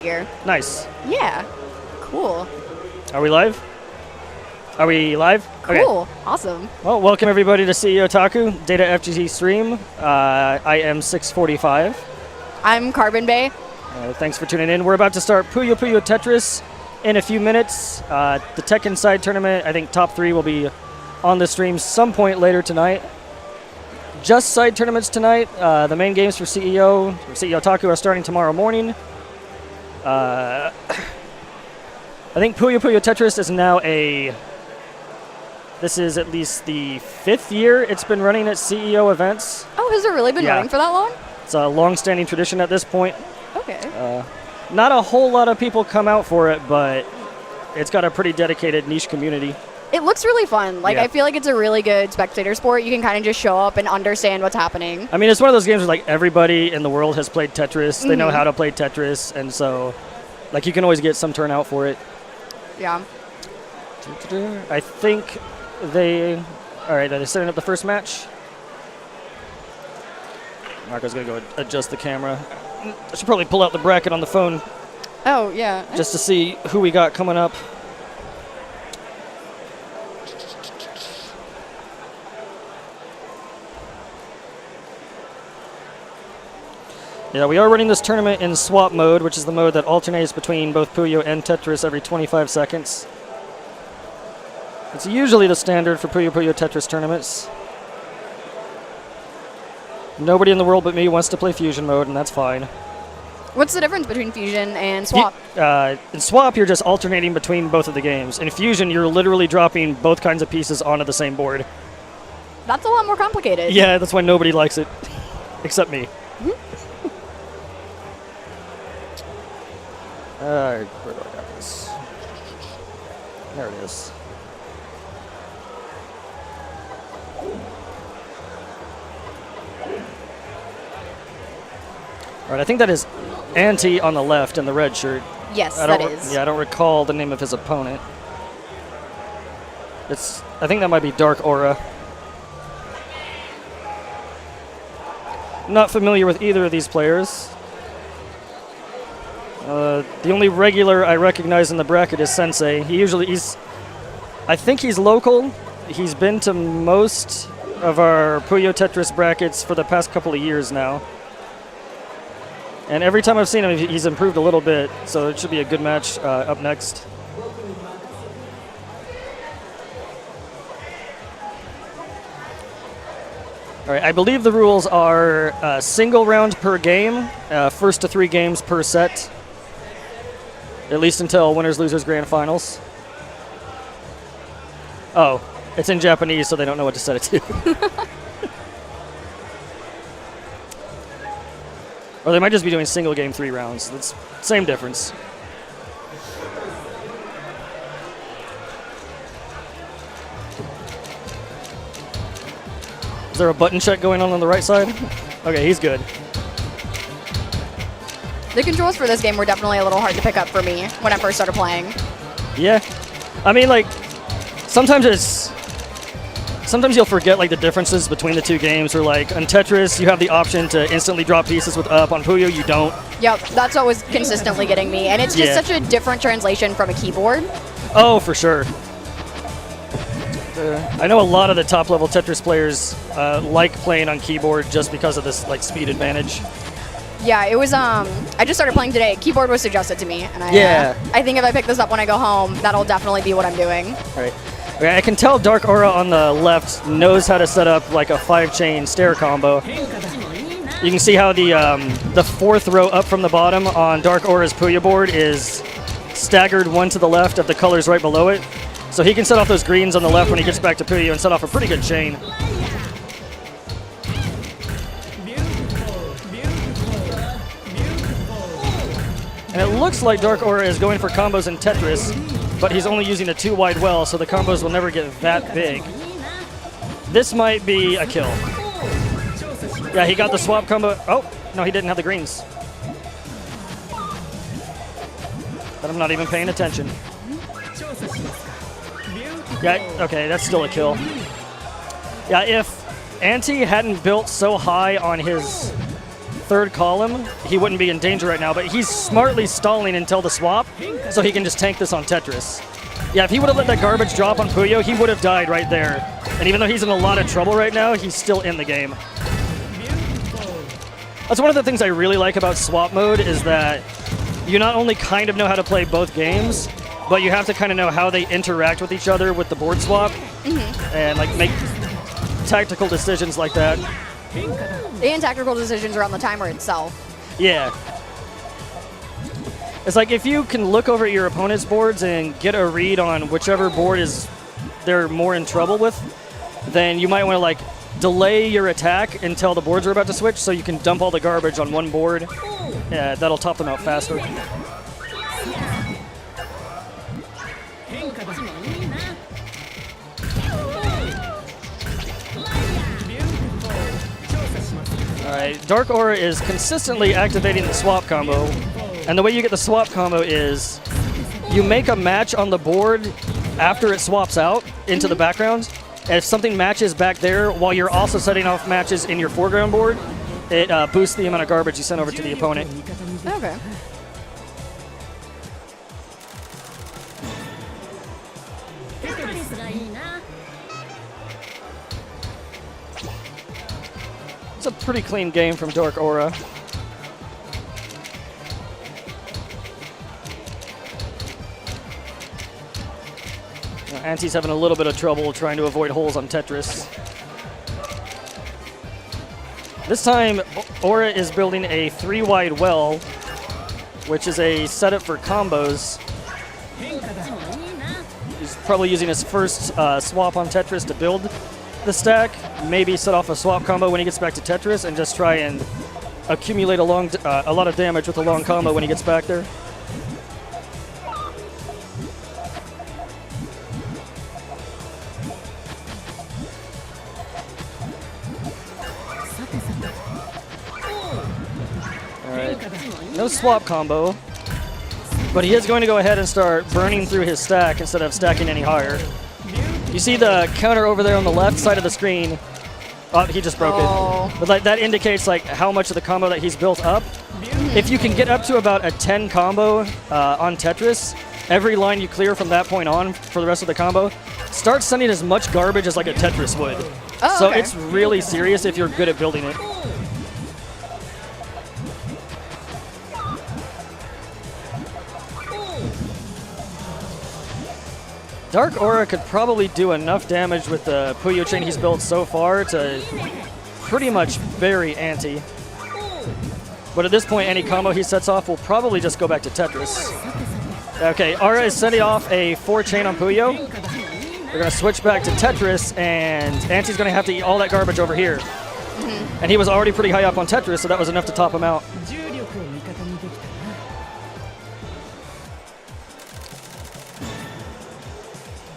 here. Nice. Yeah. Cool. Are we live? Are we live? Cool. Okay. Awesome. Well, welcome everybody to CEOtaku, Data FGT stream. I am 645. I'm Carbon Bay. Thanks for tuning in. We're about to start Puyo Puyo Tetris in a few minutes. The Tech Inside tournament, I think top 3 will be on the stream some point later tonight. Just side tournaments tonight. The main games for CEOtaku are starting tomorrow morning. I think Puyo Puyo Tetris is now this is at least the 5th year it's been running at CEO events. Oh, has it really been running for that long? It's a long-standing tradition at this point. Okay. Not a whole lot of people come out for it, but it's got a pretty dedicated niche community. It looks really fun. Like, Yeah. I feel like it's a really good spectator sport. You can kind of just show up and understand what's happening. I mean, it's one of those games where, like, everybody in the world has played Tetris. They know how to play Tetris, and so, like, you can always get some turnout for it. Yeah. I think all right, are they setting up the first match? Marco's going to go adjust the camera. I should probably pull out the bracket on the phone Oh, yeah. just to see who we got coming up. Yeah, we are running this tournament in swap mode, which is the mode that alternates between both Puyo and Tetris every 25 seconds. It's usually the standard for Puyo Puyo Tetris tournaments. Nobody in the world but me wants to play fusion mode, and that's fine. What's the difference between fusion and swap? In swap, you're just alternating between both of the games. In fusion, you're literally dropping both kinds of pieces onto the same board. That's a lot more complicated. Yeah, that's why nobody likes it, except me. Where do I got this? There it is. All right, I think that is Anti on the left in the red shirt. Yes, that is. Yeah, I don't recall the name of his opponent. I think that might be Darkaura. Not familiar with either of these players. The only regular I recognize in the bracket is Sensei. I think he's local. He's been to most of our Puyo Tetris brackets for the past couple of years now. And every time I've seen him, he's improved a little bit, so it should be a good match up next. All right, I believe the rules are a single round per game, first to 3 games per set. At least until winners, losers, grand finals. Oh, it's in Japanese, so they don't know what to set it to. Or they might just be doing single game 3 rounds. That's same difference. Is there a button check going on the right side? Okay, he's good. The controls for this game were definitely a little hard to pick up for me when I first started playing. Yeah. I mean, like, sometimes you'll forget, like, the differences between the 2 games. Or, like, on Tetris, you have the option to instantly drop pieces with up. On Puyo, you don't. Yep, that's what was consistently getting me. And it's just such a different translation from a keyboard. Oh, for sure. I know a lot of the top-level Tetris players like playing on keyboard just because of this, like, speed advantage. Yeah, it was, I just started playing today. Keyboard was suggested to me. And I think if I pick this up when I go home, that'll definitely be what I'm doing. All right. Okay, I can tell Darkaura on the left knows how to set up, like, a 5-chain stair combo. You can see how the 4th row up from the bottom on Darkaura's Puyo board is staggered one to the left of the colors right below it. So he can set off those greens on the left when he gets back to Puyo and set off a pretty good chain. And it looks like Darkaura is going for combos in Tetris, but he's only using a 2-wide well, so the combos will never get that big. This might be a kill. Yeah, he got the swap combo. Oh, no, he didn't have the greens. But I'm not even paying attention. Yeah, okay, that's still a kill. Yeah, if Anti hadn't built so high on his third column, he wouldn't be in danger right now, but he's smartly stalling until the swap, so he can just tank this on Tetris. Yeah, if he would have let that garbage drop on Puyo, he would have died right there. And even though he's in a lot of trouble right now, he's still in the game. That's one of the things I really like about swap mode is that you not only kind of know how to play both games, but you have to kind of know how they interact with each other with the board swap and like make tactical decisions like that. And tactical decisions around the timer itself. Yeah. It's like if you can look over at your opponent's boards and get a read on whichever board is they're more in trouble with, then you might want to like delay your attack until the boards are about to switch so you can dump all the garbage on one board. Yeah, that'll top them out faster. Alright, darkaura is consistently activating the swap combo. And the way you get the swap combo is you make a match on the board after it swaps out into the background. And if something matches back there while you're also setting off matches in your foreground board, it boosts the amount of garbage you send over to the opponent. Okay. It's a pretty clean game from darkaura. Anti's having a little bit of trouble trying to avoid holes on Tetris. This time, Aura is building a 3-wide well, which is a setup for combos. He's probably using his first swap on Tetris to build the stack, maybe set off a swap combo when he gets back to Tetris, and just try and accumulate a lot of damage with a long combo when he gets back there. No swap combo, but he is going to go ahead and start burning through his stack instead of stacking any higher. You see the counter over there on the left side of the screen. Oh, he just broke it. But like that indicates like how much of the combo that he's built up. If you can get up to about a 10 combo on Tetris, every line you clear from that point on for the rest of the combo, start sending as much garbage as like a Tetris would. Oh, so okay. it's really serious if you're good at building it. darkaura could probably do enough damage with the Puyo chain he's built so far to pretty much bury Anti. But at this point, any combo he sets off will probably just go back to Tetris. Okay, Aura is setting off a 4-chain on Puyo. We're going to switch back to Tetris, and Anti's going to have to eat all that garbage over here. And he was already pretty high up on Tetris, so that was enough to top him out.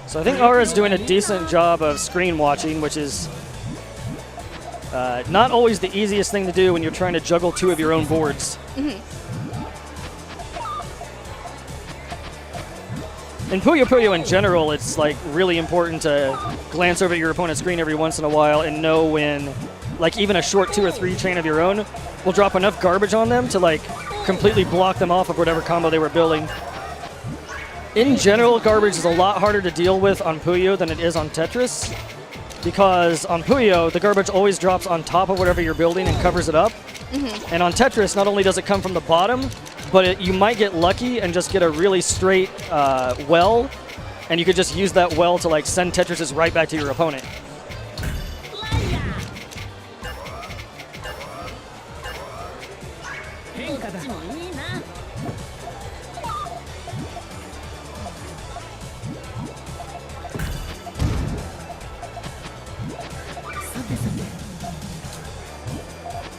So I think Aura's doing a decent job of screen watching, which is not always the easiest thing to do when you're trying to juggle 2 of your own boards. In Puyo Puyo in general, it's like really important to glance over your opponent's screen every once in a while and know when, like even a short 2 or 3 chain of your own will drop enough garbage on them to like completely block them off of whatever combo they were building. In general, garbage is a lot harder to deal with on Puyo than it is on Tetris, because on Puyo, the garbage always drops on top of whatever you're building and covers it up. And on Tetris, not only does it come from the bottom, but you might get lucky and just get a really straight well, and you could just use that well to like send Tetrises right back to your opponent.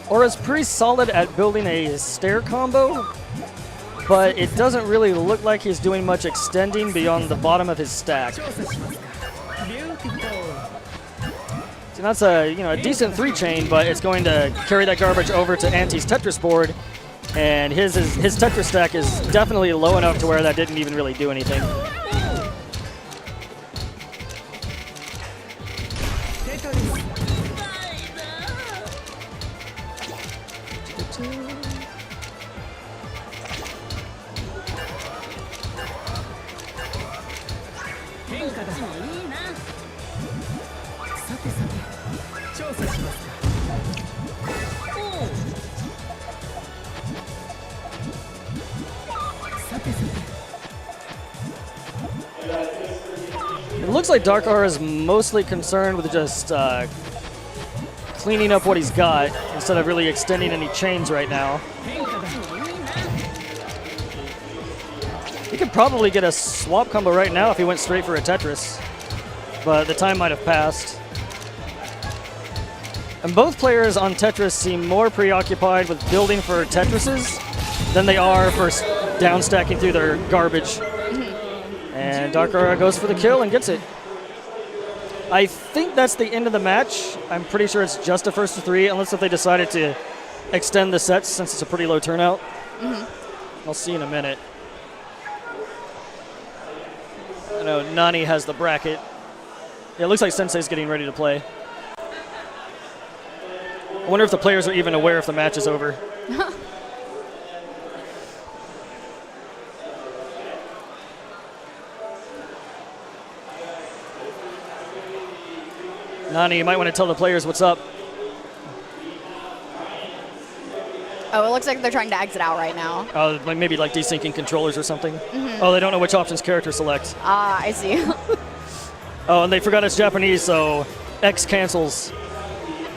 Aura's pretty solid at building a stair combo, but it doesn't really look like he's doing much extending beyond the bottom of his stack. So that's a a decent 3-chain, but it's going to carry that garbage over to Anti's Tetris board, and his Tetris stack is definitely low enough to where that didn't even really do anything. It looks like Darkaura is mostly concerned with just cleaning up what he's got instead of really extending any chains right now. He could probably get a swap combo right now if he went straight for a Tetris, but the time might have passed. And both players on Tetris seem more preoccupied with building for Tetrises than they are for down stacking through their garbage. And Darkaura goes for the kill and gets it. I think that's the end of the match. I'm pretty sure it's just a first to three, unless if they decided to extend the sets since it's a pretty low turnout. I'll see in a minute. I know Nani has the bracket. Yeah, it looks like Sensei's getting ready to play. I wonder if the players are even aware if the match is over. Nani, you might want to tell the players what's up. Oh, it looks like they're trying to exit out right now. Oh, like maybe like desyncing controllers or something. Oh, they don't know which options character select. Ah, I see. Oh, and they forgot it's Japanese, so X cancels.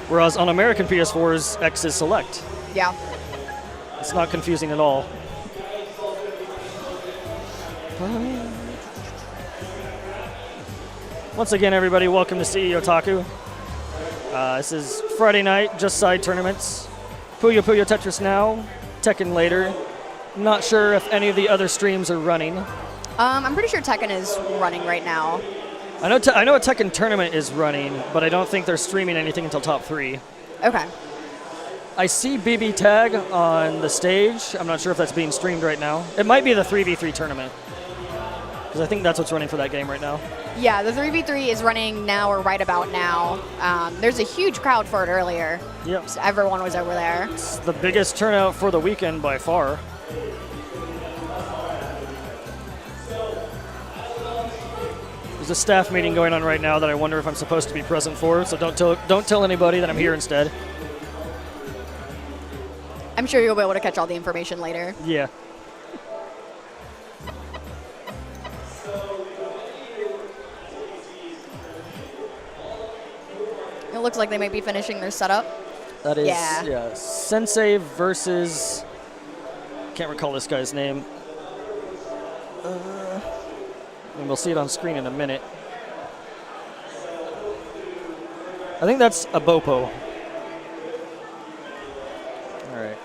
Whereas on American PS4s, X is select. Yeah. It's not confusing at all. Once again, everybody, welcome to CEOtaku. This is Friday night, just side tournaments. Puyo Puyo Tetris now, Tekken later. Not sure if any of the other streams are running. I'm pretty sure Tekken is running right now. I know a Tekken tournament is running, but I don't think they're streaming anything until top 3. Okay. I see BB Tag on the stage. I'm not sure if that's being streamed right now. It might be the 3v3 tournament, because I think that's what's running for that game right now. Yeah, the 3v3 is running now or right about now. There's a huge crowd for it earlier. Yep. So everyone was over there. It's the biggest turnout for the weekend by far. There's a staff meeting going on right now that I wonder if I'm supposed to be present for, so don't tell anybody that I'm here instead. I'm sure you'll be able to catch all the information later. Yeah. It looks like they might be finishing their setup. That is, yeah. Sensei versus, can't recall this guy's name. And we'll see it on screen in a minute. I think that's Abopo. All right.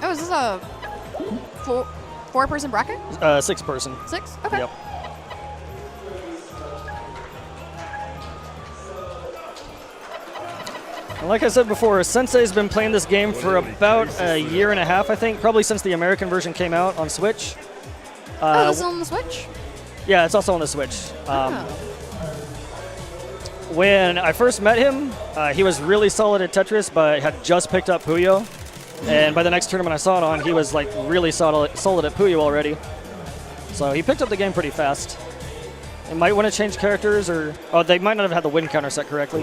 Oh, is this a four-person bracket? 6-person. 6? Okay. Yep. And like I said before, Sensei's been playing this game for about a year and a half, I think, probably since the American version came out on Switch. Oh, this is on the Switch? Yeah, it's also on the Switch. When I first met him, he was really solid at Tetris, but had just picked up Puyo. And by the next tournament I saw it on, he was like really solid at Puyo already. So he picked up the game pretty fast. They might want to change characters, or they might not have had the win counter set correctly.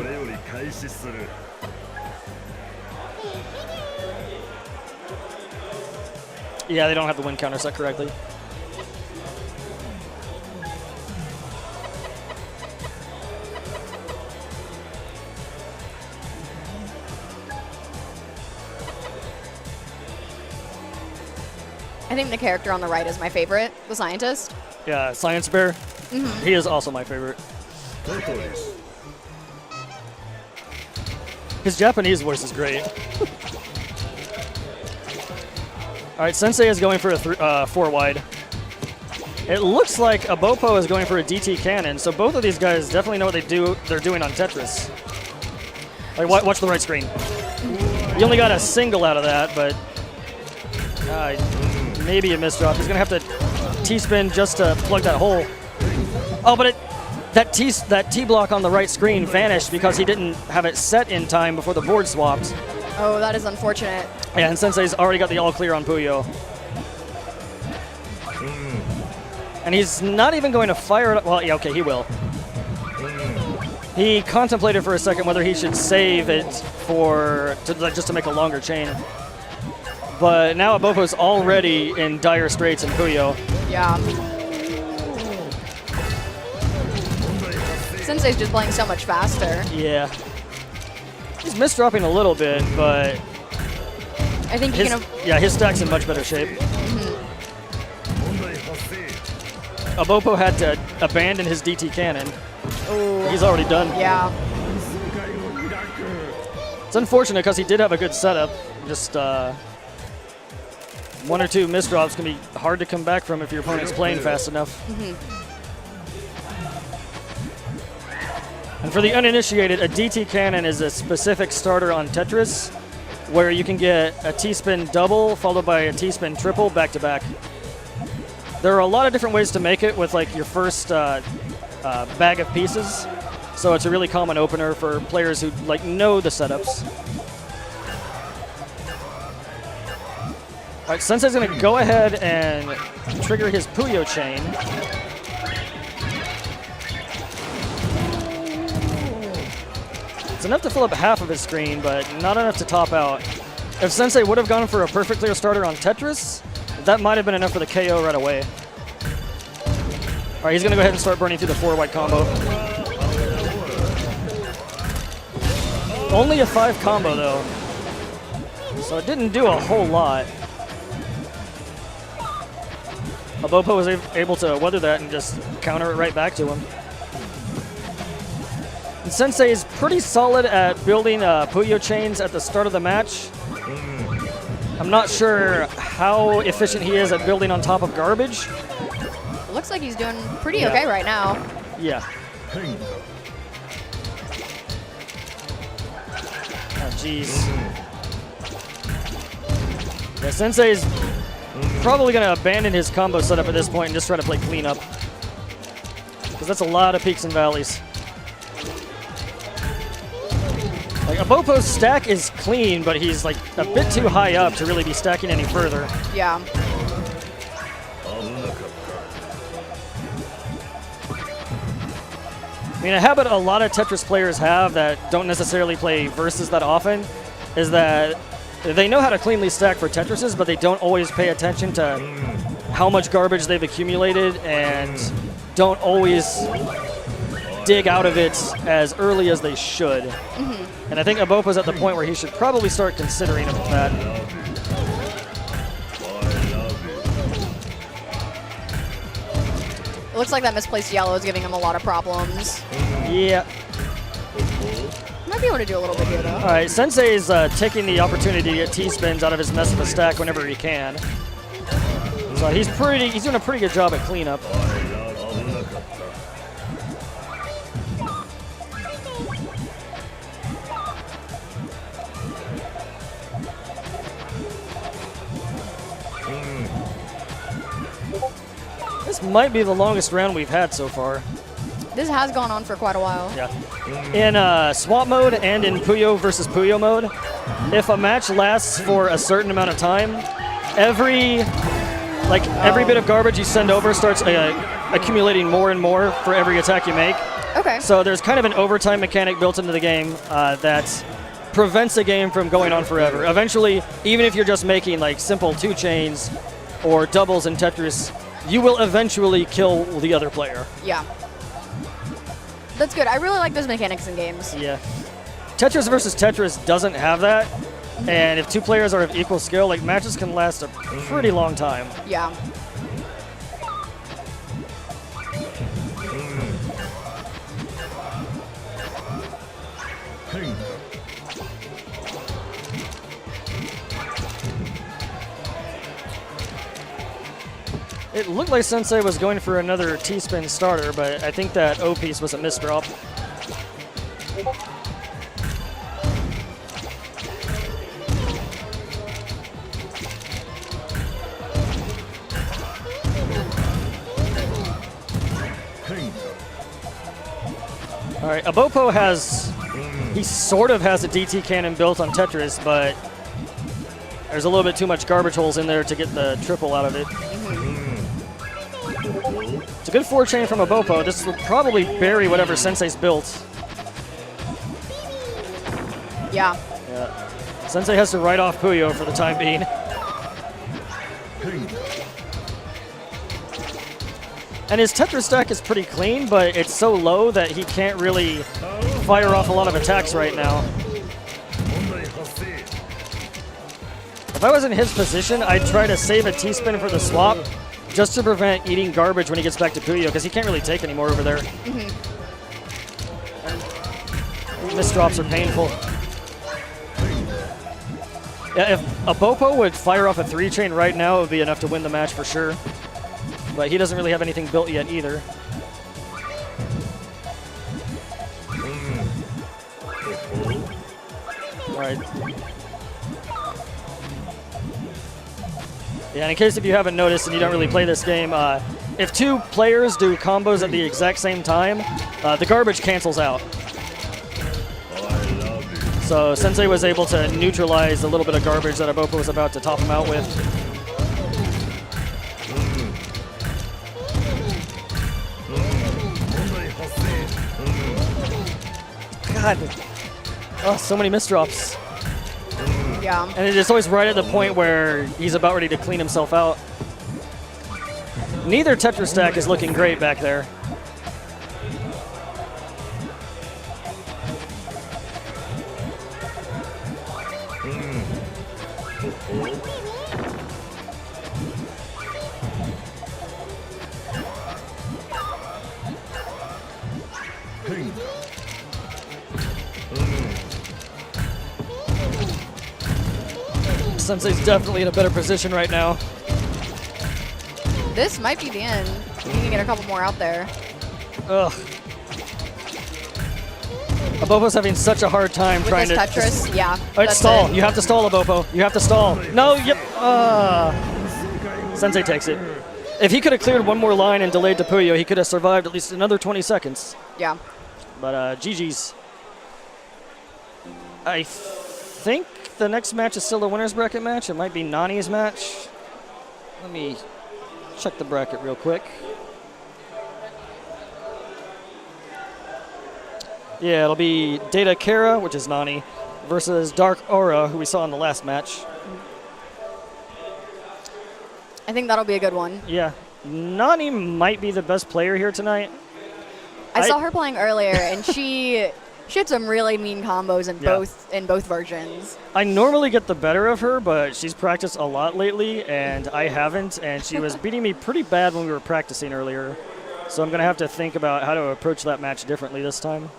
Yeah, they don't have the win counter set correctly. I think the character on the right is my favorite, the scientist. Yeah, Science Bear. He is also my favorite. His Japanese voice is great. All right, Sensei is going for a 4-wide. It looks like Abopo is going for a DT cannon, so both of these guys definitely know what they're doing on Tetris. Like, watch the right screen. You only got a single out of that, but maybe a misdrop. He's gonna have to T-spin just to plug that hole. Oh, but that T block on the right screen vanished because he didn't have it set in time before the board swapped. Oh, that is unfortunate. Yeah, and Sensei's already got the all clear on Puyo. And he's not even going to fire it. Well, yeah, okay, he will. He contemplated for a second whether he should save it just to make a longer chain. But now Abopo's already in dire straits in Puyo. Yeah. Sensei's just playing so much faster. Yeah. He's misdropping a little bit, but I think his stack's in much better shape. Abopo had to abandon his DT cannon. Ooh. He's already done. Yeah. It's unfortunate because he did have a good setup. Just one or two misdrops can be hard to come back from if your opponent's playing fast enough. And for the uninitiated, a DT cannon is a specific starter on Tetris where you can get a T-spin double followed by a T-spin triple back to back. There are a lot of different ways to make it with like your first bag of pieces. So it's a really common opener for players who like know the setups. All right, Sensei's gonna go ahead and trigger his Puyo chain. It's enough to fill up half of his screen, but not enough to top out. If Sensei would have gone for a perfect clear starter on Tetris, that might have been enough for the KO right away. All right, he's gonna go ahead and start burning through the 4-white combo. Only a 5 combo though, so it didn't do a whole lot. Abopo was able to weather that and just counter it right back to him. And Sensei is pretty solid at building Puyo chains at the start of the match. I'm not sure how efficient he is at building on top of garbage. It looks like he's doing pretty okay right now. Yeah. Oh, jeez. Yeah, Sensei's probably going to abandon his combo setup at this point and just try to play cleanup. Because that's a lot of peaks and valleys. Like, Abopo's stack is clean, but he's like a bit too high up to really be stacking any further. Yeah. I mean, a habit a lot of Tetris players have that don't necessarily play versus that often is that they know how to cleanly stack for Tetrises, but they don't always pay attention to how much garbage they've accumulated and don't always dig out of it as early as they should. And I think Abopo's at the point where he should probably start considering that. It looks like that misplaced yellow is giving him a lot of problems. Yeah. Might be able to do a little bit here, though. All right, Sensei is taking the opportunity to get T-spins out of his mess of a stack whenever he can. So he's doing a pretty good job at cleanup. This might be the longest round we've had so far. This has gone on for quite a while. Yeah. In swap mode and in Puyo versus Puyo mode, if a match lasts for a certain amount of time, every bit of garbage you send over starts accumulating more and more for every attack you make. Okay. So there's kind of an overtime mechanic built into the game that prevents a game from going on forever. Eventually, even if you're just making like simple 2 chains or doubles in Tetris, you will eventually kill the other player. Yeah. That's good. I really like those mechanics in games. Yeah. Tetris versus Tetris doesn't have that. And if 2 players are of equal skill, like matches can last a pretty long time. Yeah. It looked like Sensei was going for another T-spin starter, but I think that O piece was a misdrop. All right, Abopo he sort of has a DT cannon built on Tetris, but there's a little bit too much garbage holes in there to get the triple out of it. It's a good 4-chain from Abopo. This will probably bury whatever Sensei's built. Yeah. Sensei has to write off Puyo for the time being. And his Tetris stack is pretty clean, but it's so low that he can't really fire off a lot of attacks right now. If I was in his position, I'd try to save a T-spin for the swap just to prevent eating garbage when he gets back to Puyo, because he can't really take any more over there. Misdrops are painful. Yeah, if Abopo would fire off a 3-chain right now, it would be enough to win the match for sure. But he doesn't really have anything built yet either. All right. Yeah, and in case if you haven't noticed and you don't really play this game, if 2 players do combos at the exact same time, the garbage cancels out. So Sensei was able to neutralize a little bit of garbage that Abopo was about to top him out with. God. Oh, so many misdrops. Yeah. And it's always right at the point where he's about ready to clean himself out. Neither Tetris stack is looking great back there. Sensei's definitely in a better position right now. This might be the end. You can get a couple more out there. Ugh. Abopo's having such a hard time With trying this to Tetris, yeah. All right, stall. You have to stall, Abopo. You have to stall. No, yep. Sensei takes it. If he could have cleared one more line and delayed to Puyo, he could have survived at least another 20 seconds. Yeah. But GG's. I think the next match is still a winner's bracket match. It might be Nani's match. Let me check the bracket real quick. Yeah, it'll be Darkaura, which is Nani, versus Darkaura, who we saw in the last match. I think that'll be a good one. Yeah. Nani might be the best player here tonight. I saw her playing earlier, and she had some really mean combos in both versions. I normally get the better of her, but she's practiced a lot lately, and I haven't, and she was beating me pretty bad when we were practicing earlier. So I'm going to have to think about how to approach that match differently this time.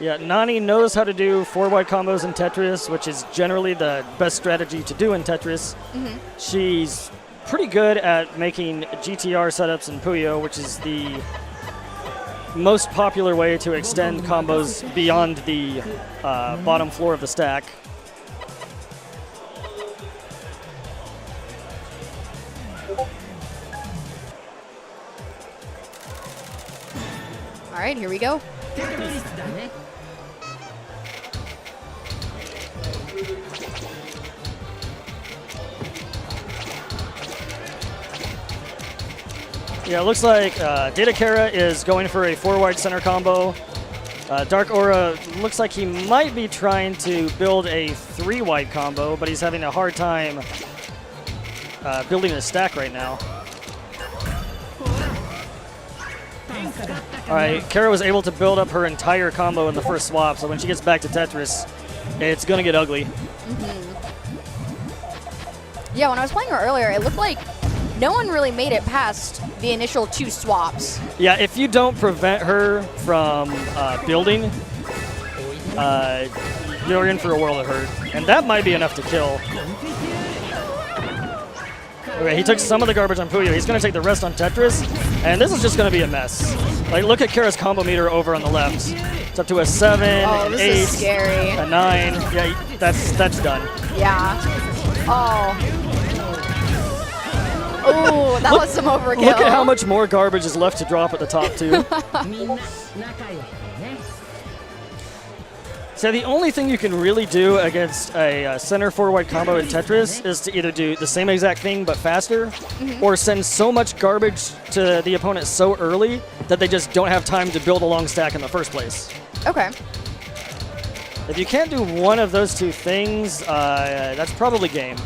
Yeah, Nani knows how to do 4-wide combos in Tetris, which is generally the best strategy to do in Tetris. She's pretty good at making GTR setups in Puyo, which is the most popular way to extend combos beyond the bottom floor of the stack. All right, here we go. Yeah, it looks like Darkaura is going for a 4-wide center combo. Darkaura looks like he might be trying to build a 3-wide combo, but he's having a hard time building a stack right now. All right, Kara was able to build up her entire combo in the first swap, so when she gets back to Tetris, it's going to get ugly. Yeah, when I was playing her earlier, it looked like no one really made it past the initial 2 swaps. Yeah, if you don't prevent her from building, you're in for a world of hurt. And that might be enough to kill. Okay, he took some of the garbage on Puyo. He's going to take the rest on Tetris. And this is just going to be a mess. Like, look at Kara's combo meter over on the left. It's up to a 7, Oh, an this 8, is scary. a 9. Yeah, that's done. Yeah. Oh. Oh, that was some overkill. Look at how much more garbage is left to drop at the top, too. So the only thing you can really do against a center forward combo in Tetris is to either do the same exact thing but faster, or send so much garbage to the opponent so early that they just don't have time to build a long stack in the first place. Okay. If you can't do one of those two things, that's probably game.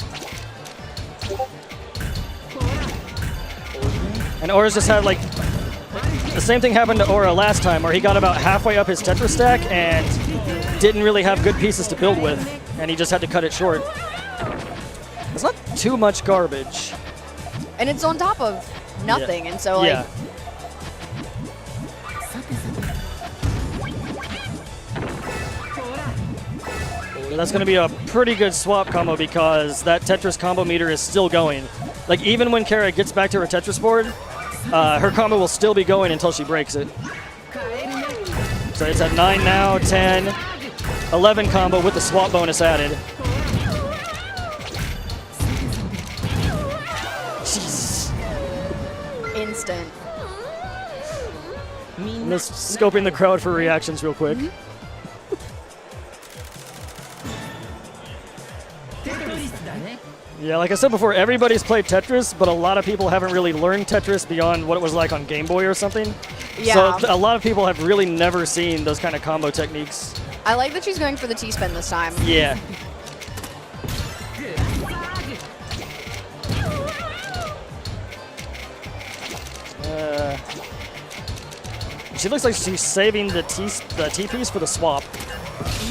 And Aura's just had like the same thing happened to Aura last time, where he got about halfway up his Tetris stack and didn't really have good pieces to build with, and he just had to cut it short. It's not too much garbage. And it's on top of nothing, and so like. That's going to be a pretty good swap combo because that Tetris combo meter is still going. Like, even when Kara gets back to her Tetris board, her combo will still be going until she breaks it. So it's at 9 now, 10, 11 combo with the swap bonus added. Jesus. Instant. I'm just scoping the crowd for reactions real quick. Yeah, like I said before, everybody's played Tetris, but a lot of people haven't really learned Tetris beyond what it was like on Game Boy or something. Yeah. So a lot of people have really never seen those kind of combo techniques. I like that she's going for the T-spin this time. Yeah. She looks like she's saving the T piece for the swap.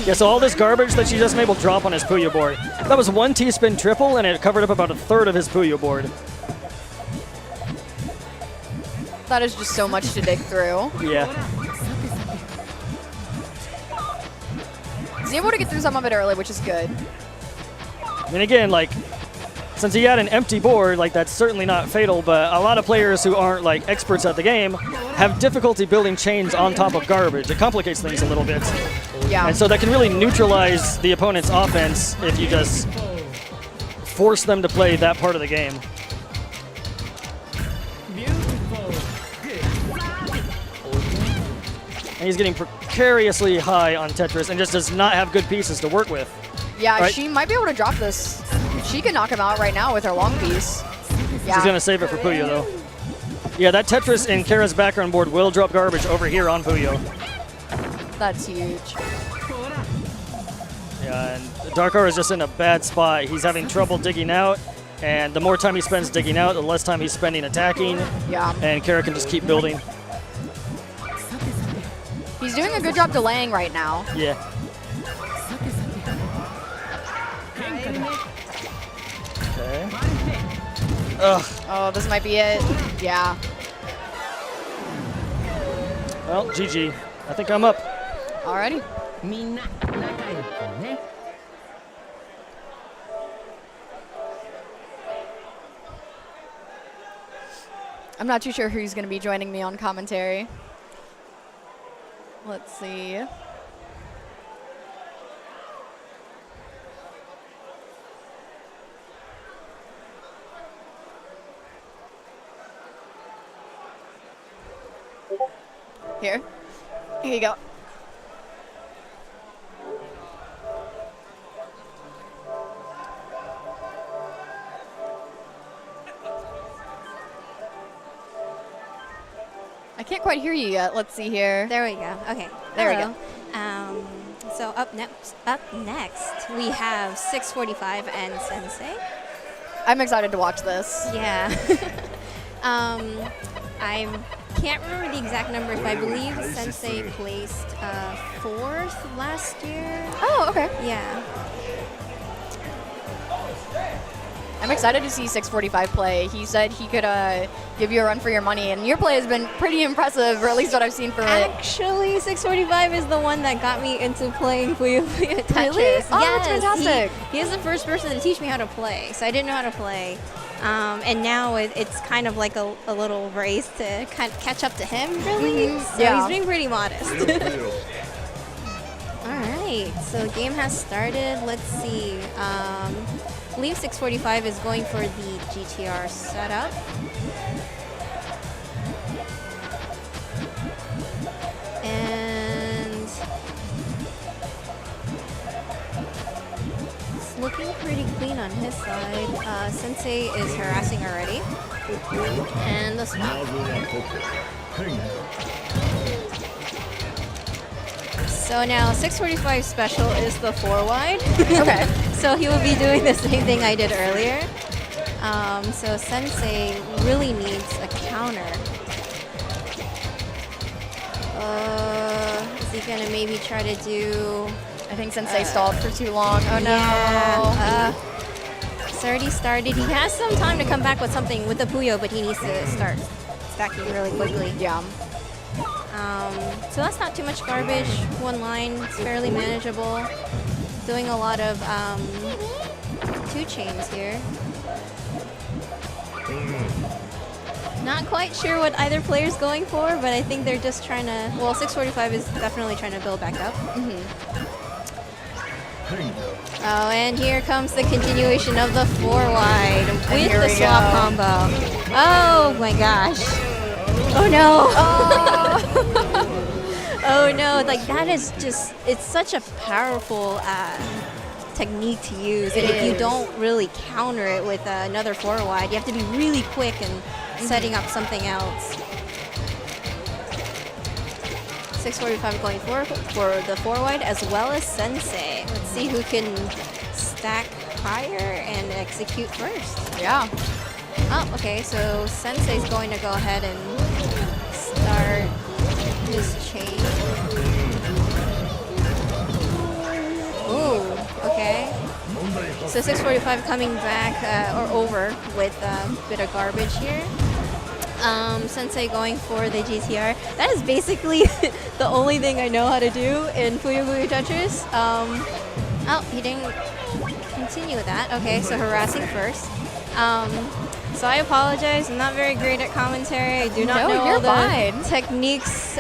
Yeah, so all this garbage that she just made will drop on his Puyo board. That was one T-spin triple, and it covered up about a third of his Puyo board. That is just so much to dig through. Yeah. He's able to get through some of it early, which is good. And again, like, since he had an empty board, like, that's certainly not fatal, but a lot of players who aren't, like, experts at the game have difficulty building chains on top of garbage. It complicates things a little bit. Yeah. And so that can really neutralize the opponent's offense if you just force them to play that part of the game. And he's getting precariously high on Tetris and just does not have good pieces to work with. Yeah, right? She might be able to drop this. She can knock him out right now with her long piece. Yeah. She's going to save it for Puyo, though. Yeah, that Tetris in Kara's background board will drop garbage over here on Puyo. That's huge. Yeah, and darkaura is just in a bad spot. He's having trouble digging out, and the more time he spends digging out, the less time he's spending attacking. Yeah. And Kara can just keep building. He's doing a good job delaying right now. Yeah. Okay. Ugh. Oh, this might be it. Yeah. Well, GG. I think I'm up. Alrighty. I'm not too sure who's going to be joining me on commentary. Let's see. Here you go. I can't quite hear you yet. Let's see here. There we go. Okay. There we go. So up next, we have 645 and Sensei. I'm excited to watch this. Yeah. I can't remember the exact numbers, but I believe Sensei placed 4th last year. Oh, okay. Yeah. I'm excited to see 645 play. He said he could give you a run for your money, and your play has been pretty impressive, or at least what I've seen from it. Actually, 645 is the one that got me into playing Puyo Puyo Tetris. Really? Oh, yes, that's fantastic. He is the first person to teach me how to play, so I didn't know how to play. And now it's kind of like a little race to kind of catch up to him, really. So Yeah. he's being pretty modest. right, so game has started. Let's see. I believe 645 is going for the GTR setup. And it's looking pretty clean on his side. Sensei is harassing already. And the swap. So now 645 special is the 4-wide. Okay. So he will be doing the same thing I did earlier. So Sensei really needs a counter. Is he gonna maybe try to do? I think Sensei stalled for too long. Oh no. Yeah, it's already started. He has some time to come back with something with the Puyo, but he needs to start stacking really quickly. Yeah. So that's not too much garbage. One line, it's fairly manageable. Doing a lot of 2 chains here. Not quite sure what either player's going for, but I think they're just trying to. Well, 645 is definitely trying to build back up. Oh, and here comes the continuation of the 4-wide with the swap combo. Oh my gosh. Oh no. Oh no, like that is just, it's such a powerful technique to use. And if you don't really counter it with another 4-wide, you have to be really quick and setting up something else. 645 going for the 4-wide as well as Sensei. Let's see who can stack higher and execute first. Yeah. Oh, okay, so Sensei's going to go ahead and start his chain. Ooh, okay. So 645 coming back or over with a bit of garbage here. Sensei going for the GTR. That is basically the only thing I know how to do in Puyo Puyo Tetris. Oh, he didn't continue with that. Okay, so harassing first. So I apologize. I'm not very great at commentary. I do not know all the techniques.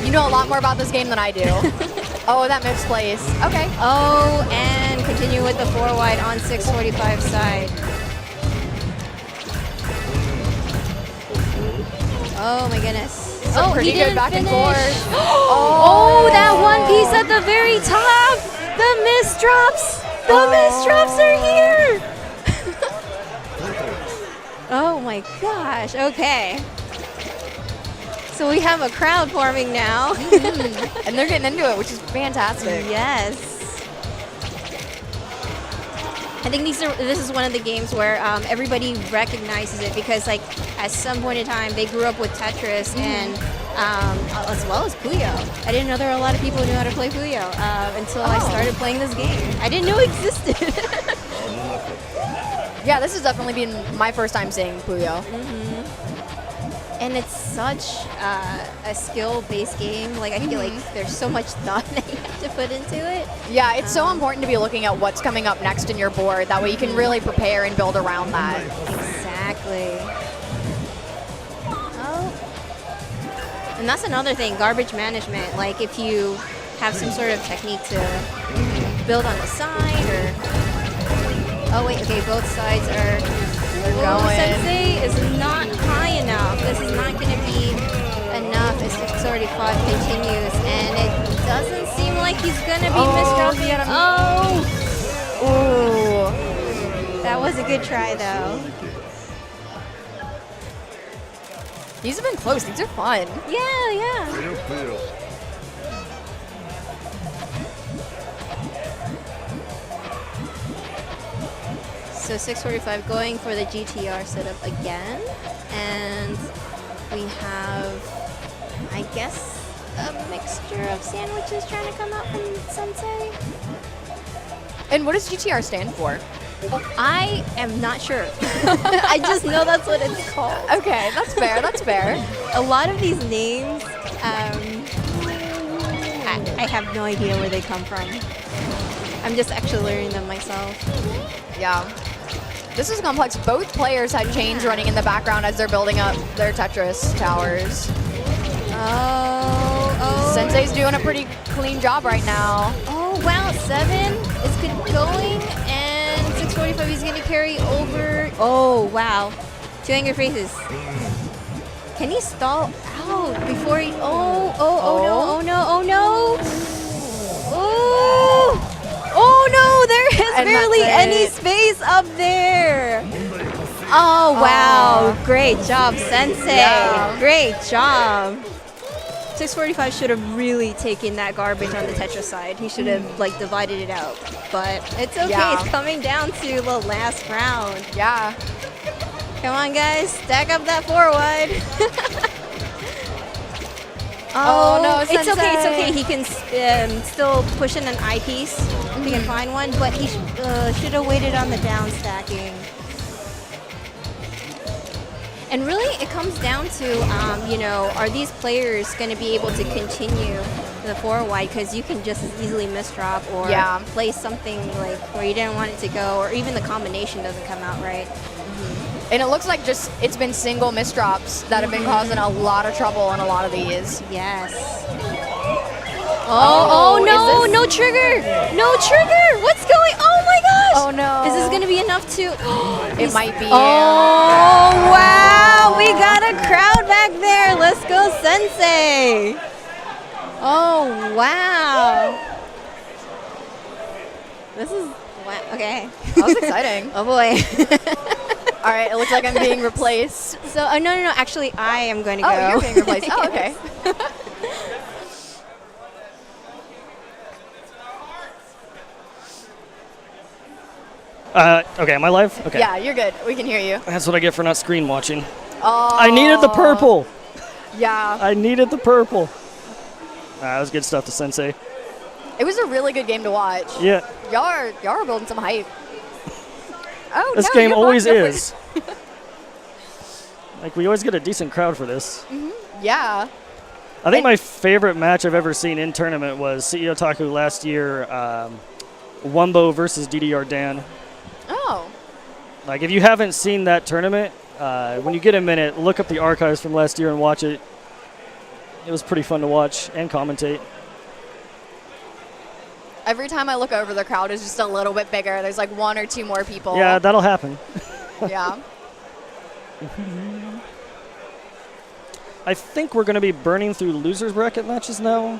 You know a lot more about this game than I do. Oh, that moves place. Okay. Oh, and continue with the 4-wide on 645 side. Oh my goodness. Some pretty good back and forth. Oh, that one piece at the very top. The miss drops. The miss drops are here. Oh my gosh. Okay. So we have a crowd forming now. And they're getting into it, which is fantastic. Yes. I think this is one of the games where everybody recognizes it because, like, at some point in time, they grew up with Tetris and as well as Puyo. I didn't know there were a lot of people who knew how to play Puyo until I started playing this game. I didn't know it existed. Yeah, this has definitely been my first time seeing Puyo. And it's such a skill-based game. Like, I feel like there's so much thought that you have to put into it. Yeah, it's so important to be looking at what's coming up next in your board. That way you can really prepare and build around that. Exactly. Oh. And that's another thing, garbage management. Like, if you have some sort of technique to build on the side or... Oh, wait, okay, both sides are... going. Sensei is not high enough. This is not going to be enough as 645 continues, and it doesn't seem like he's going to be misdropping. Oh! Ooh. That was a good try, though. These have been close. These are fun. Yeah, yeah. So 645 going for the GTR setup again. And we have, I guess, a mixture of sandwiches trying to come out from Sensei. And what does GTR stand for? I am not sure. I just know that's what it's called. Okay, that's fair. That's fair. A lot of these names, I have no idea where they come from. I'm just actually learning them myself. Yeah. This is complex. Both players had chains running in the background as they're building up their Tetris towers. Oh, Sensei's doing a pretty clean job right now. Oh, wow. 7 is going, and 645 is going to carry over. Oh, wow. 2 angry faces. Can he stall out before he... Oh no, oh no, oh no. Oh no, there is And barely that's any it. space up there. Oh, wow. Great job, Sensei. Yeah. Great job. 645 should have really taken that garbage on the Tetris side. He should have like divided it out. But it's okay. Yeah. It's coming down to the last round. Yeah. Come on, guys. Stack up that 4-wide. Oh, no, it's okay. It's Sensei. okay. He can still push in an eyepiece if he can find one, but he should have waited on the down stacking. And really, it comes down to, you know, are these players going to be able to continue the 4-wide? Because you can just as easily misdrop or Yeah. play something like where you didn't want it to go, or even the combination doesn't come out right. And it looks like just it's been single misdrops that have been causing a lot of trouble in a lot of these. Yes. Oh no, is this- no trigger! No trigger! What's going? Oh my gosh! Oh no. Is this gonna be enough to? It might be. Oh wow! We got a crowd back there. Let's go, Sensei! Oh wow! This is wow. Okay. That was exciting. Oh boy. All right, it looks like I'm being replaced. So no. Actually, I am going to Oh, go. you're being replaced. Oh, okay. Okay, am I live? Okay. Yeah, you're good. We can hear you. That's what I get for not screen watching. Oh. I needed the purple. Yeah. I needed the purple. That was good stuff to Sensei. It was a really good game to watch. Yeah, Y'all are building some hype. Oh, this no, game you're always fine. is. Like, we always get a decent crowd for this. Yeah. I think my favorite match I've ever seen in tournament was CEOtaku last year, Wumbo versus DDR Dan. Oh. Like, if you haven't seen that tournament, when you get a minute, look up the archives from last year and watch it. It was pretty fun to watch and commentate. Every time I look over, the crowd is just a little bit bigger. There's like 1 or 2 more people. Yeah, that'll happen. Yeah. I think we're going to be burning through losers bracket matches now.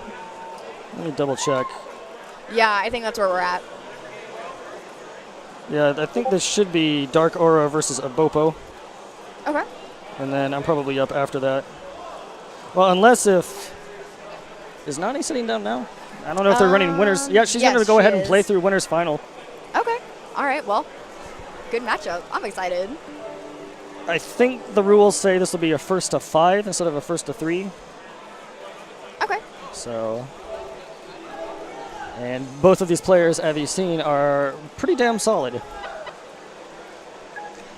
Let me double check. Yeah, I think that's where we're at. Yeah, I think this should be Darkaura versus Abopo. Okay. And then I'm probably up after that. Well, unless if... Is Nani sitting down now? I don't know if they're running winners. Yeah, she's going to yes, go she ahead and play is. through winners final. Okay. All right. Well, good matchup. I'm excited. I think the rules say this will be a first to 5 instead of a first to 3. Okay. So... And both of these players, as you've seen, are pretty damn solid.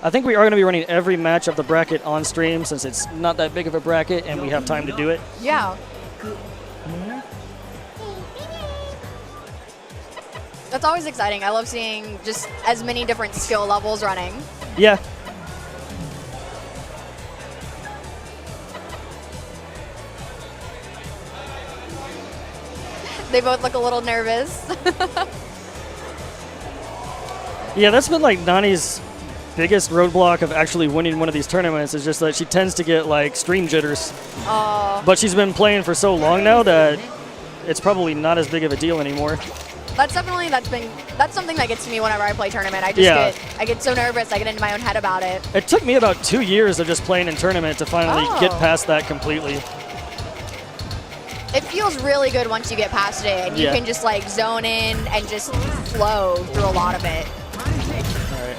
I think we are going to be running every match of the bracket on stream since it's not that big of a bracket and we have time to do it. Yeah. That's always exciting. I love seeing just as many different skill levels running. Yeah. They both look a little nervous. Yeah, that's been like Nani's biggest roadblock of actually winning one of these tournaments is just that she tends to get like stream jitters. Oh. But she's been playing for so long now that it's probably not as big of a deal anymore. That's something that gets to me whenever I play tournament. I just get so nervous. I get into my own head about it. It took me about 2 years of just playing in tournament to finally get Oh. past that completely. It feels really good once you get past it, and you Yeah. can just like zone in and just flow through a lot of it. All right.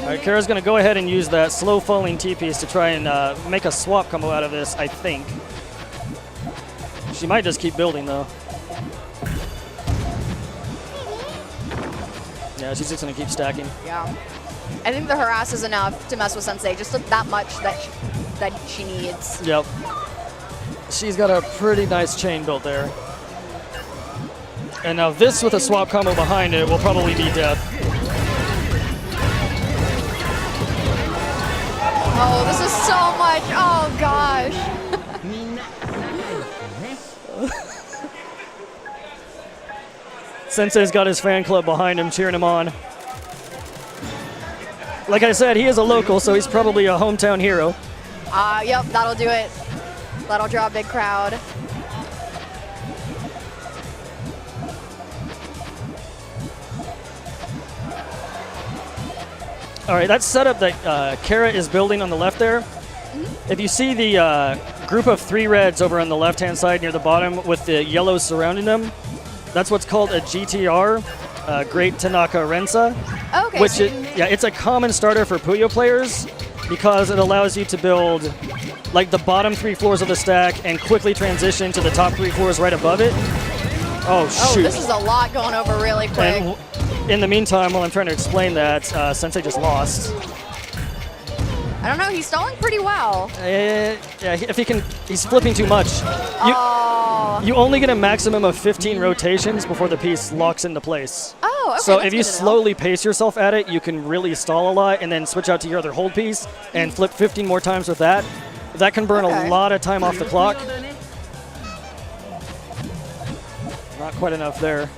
All right, Kara's going to go ahead and use that slow falling T-piece to try and make a swap combo out of this, I think. She might just keep building, though. Yeah, she's just going to keep stacking. Yeah. I think the harass is enough to mess with Sensei, just that much that she needs. Yep. She's got a pretty nice chain built there. And now this with a swap combo behind it will probably be death. Oh, this is so much. Oh, gosh. Sensei's got his fan club behind him, cheering him on. Like I said, he is a local, so he's probably a hometown hero. Yep, that'll do it. That'll draw a big crowd. All right, that setup that Kara is building on the left there, if you see the group of 3 reds over on the left-hand side near the bottom with the yellows surrounding them, that's what's called a GTR, Great Tanaka Rensa. Okay. Which, it's a common starter for Puyo players because it allows you to build like the bottom 3 floors of the stack and quickly transition to the top 3 floors right above it. Oh, shoot. Oh, this is a lot going over really quick. And in the meantime, while I'm trying to explain that, Sensei just lost. I don't know, he's stalling pretty well. Yeah, if he can, he's flipping too much. Oh. You only get a maximum of 15 rotations before the piece locks into place. Oh, okay. So that's if you good to know. slowly pace yourself at it, you can really stall a lot and then switch out to your other hold piece and flip 15 more times with that. That can burn Okay. a lot of time off the clock. Not quite enough there.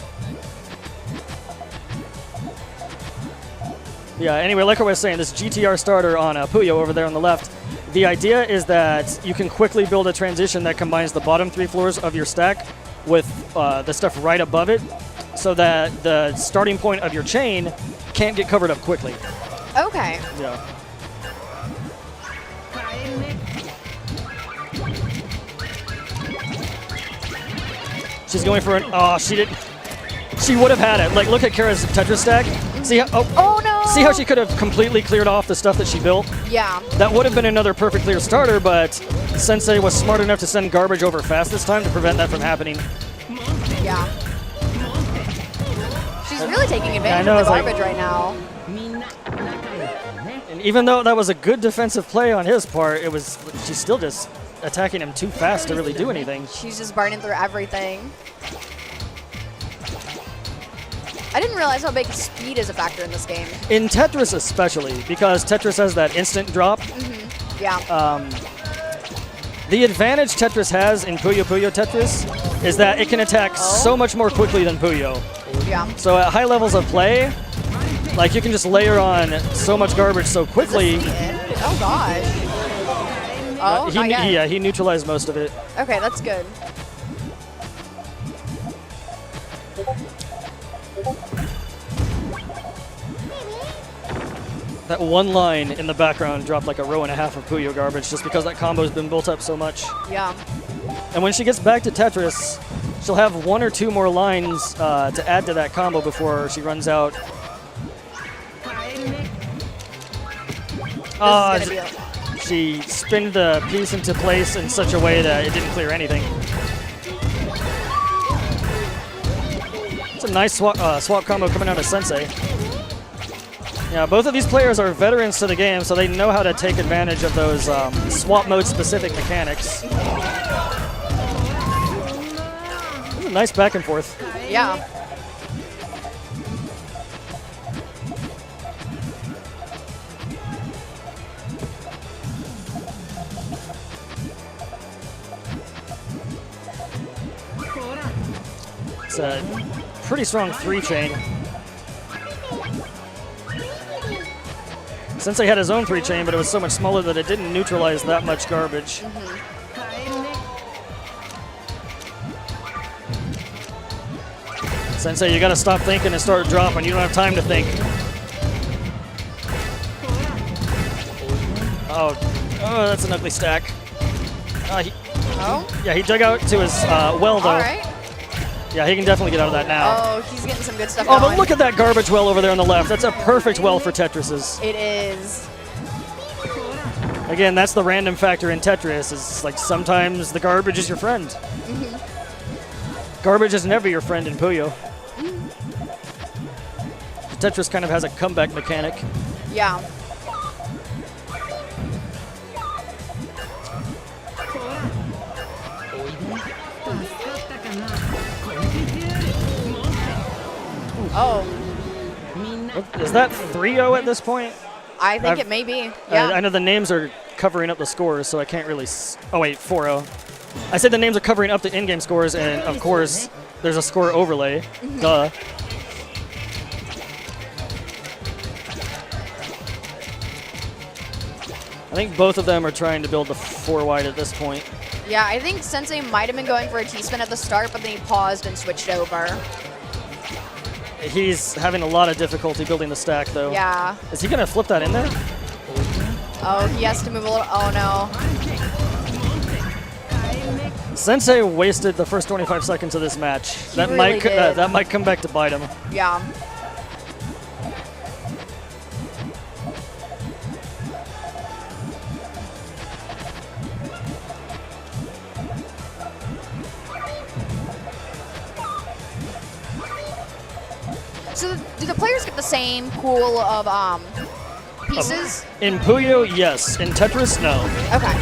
Yeah, anyway, like I was saying, this GTR starter on Puyo over there on the left, the idea is that you can quickly build a transition that combines the bottom 3 floors of your stack with the stuff right above it so that the starting point of your chain can't get covered up quickly. Okay. Yeah. She's going for an, oh, she didn't. She would have had it. Like, look at Kara's Tetris stack. See how, Oh, no. see how she could have completely cleared off the stuff that she built? Yeah. That would have been another perfect clear starter, but Sensei was smart enough to send garbage over fast this time to prevent that from happening. Yeah. She's really taking advantage know, of it's the like- garbage right now. And even though that was a good defensive play on his part, she's still just attacking him too fast to really do anything. She's just burning through everything. I didn't realize how big speed is a factor in this game. In Tetris especially, because Tetris has that instant drop. Yeah. The advantage Tetris has in Puyo Puyo Tetris is that it can attack so much more quickly than Puyo. Yeah. So at high levels of play, like you can just layer on so much garbage so quickly. Is this the end? Oh gosh. Oh, not yet. He neutralized most of it. Okay, that's good. That one line in the background dropped like a row and a half of Puyo garbage just because that combo's been built up so much. Yeah. And when she gets back to Tetris, she'll have 1 or 2 more lines to add to that combo before she runs out. This is gonna be She spinned the piece into place in such a way that it didn't clear anything. It's a nice swap combo coming out of Sensei. Yeah, both of these players are veterans to the game, so they know how to take advantage of those swap mode specific mechanics. This is a nice back and forth. Yeah. It's a pretty strong 3-chain. Sensei had his own 3-chain, but it was so much smaller that it didn't neutralize that much garbage. Sensei, you gotta stop thinking and start dropping. You don't have time to think. Oh, that's an ugly stack. Yeah, he dug out to his well, though. All right. Yeah, he can definitely get out of that now. Oh, he's getting some good stuff Oh, going. but look at that garbage well over there on the left. That's a perfect well for Tetris's. It is. Again, that's the random factor in Tetris. Is like sometimes the garbage is your friend. Garbage is never your friend in Puyo. Tetris kind of has a comeback mechanic. Yeah. Oh. Is that 3-0 at this point? I think it may be. Yeah. I know the names are covering up the scores, so I can't really. Oh wait, 4-0. I said the names are covering up the in-game scores, and of course, there's a score overlay. Duh. I think both of them are trying to build the 4 wide at this point. Yeah, I think Sensei might have been going for a T-spin at the start, but then he paused and switched over. He's having a lot of difficulty building the stack, though. Yeah. Is he going to flip that in there? Oh, he has to move a little. Oh, no. Sensei wasted the first 25 seconds of this match. That really did. That might come back to bite him. Yeah. So do the players get the same pool of pieces? In Puyo, yes. In Tetris, no. Okay.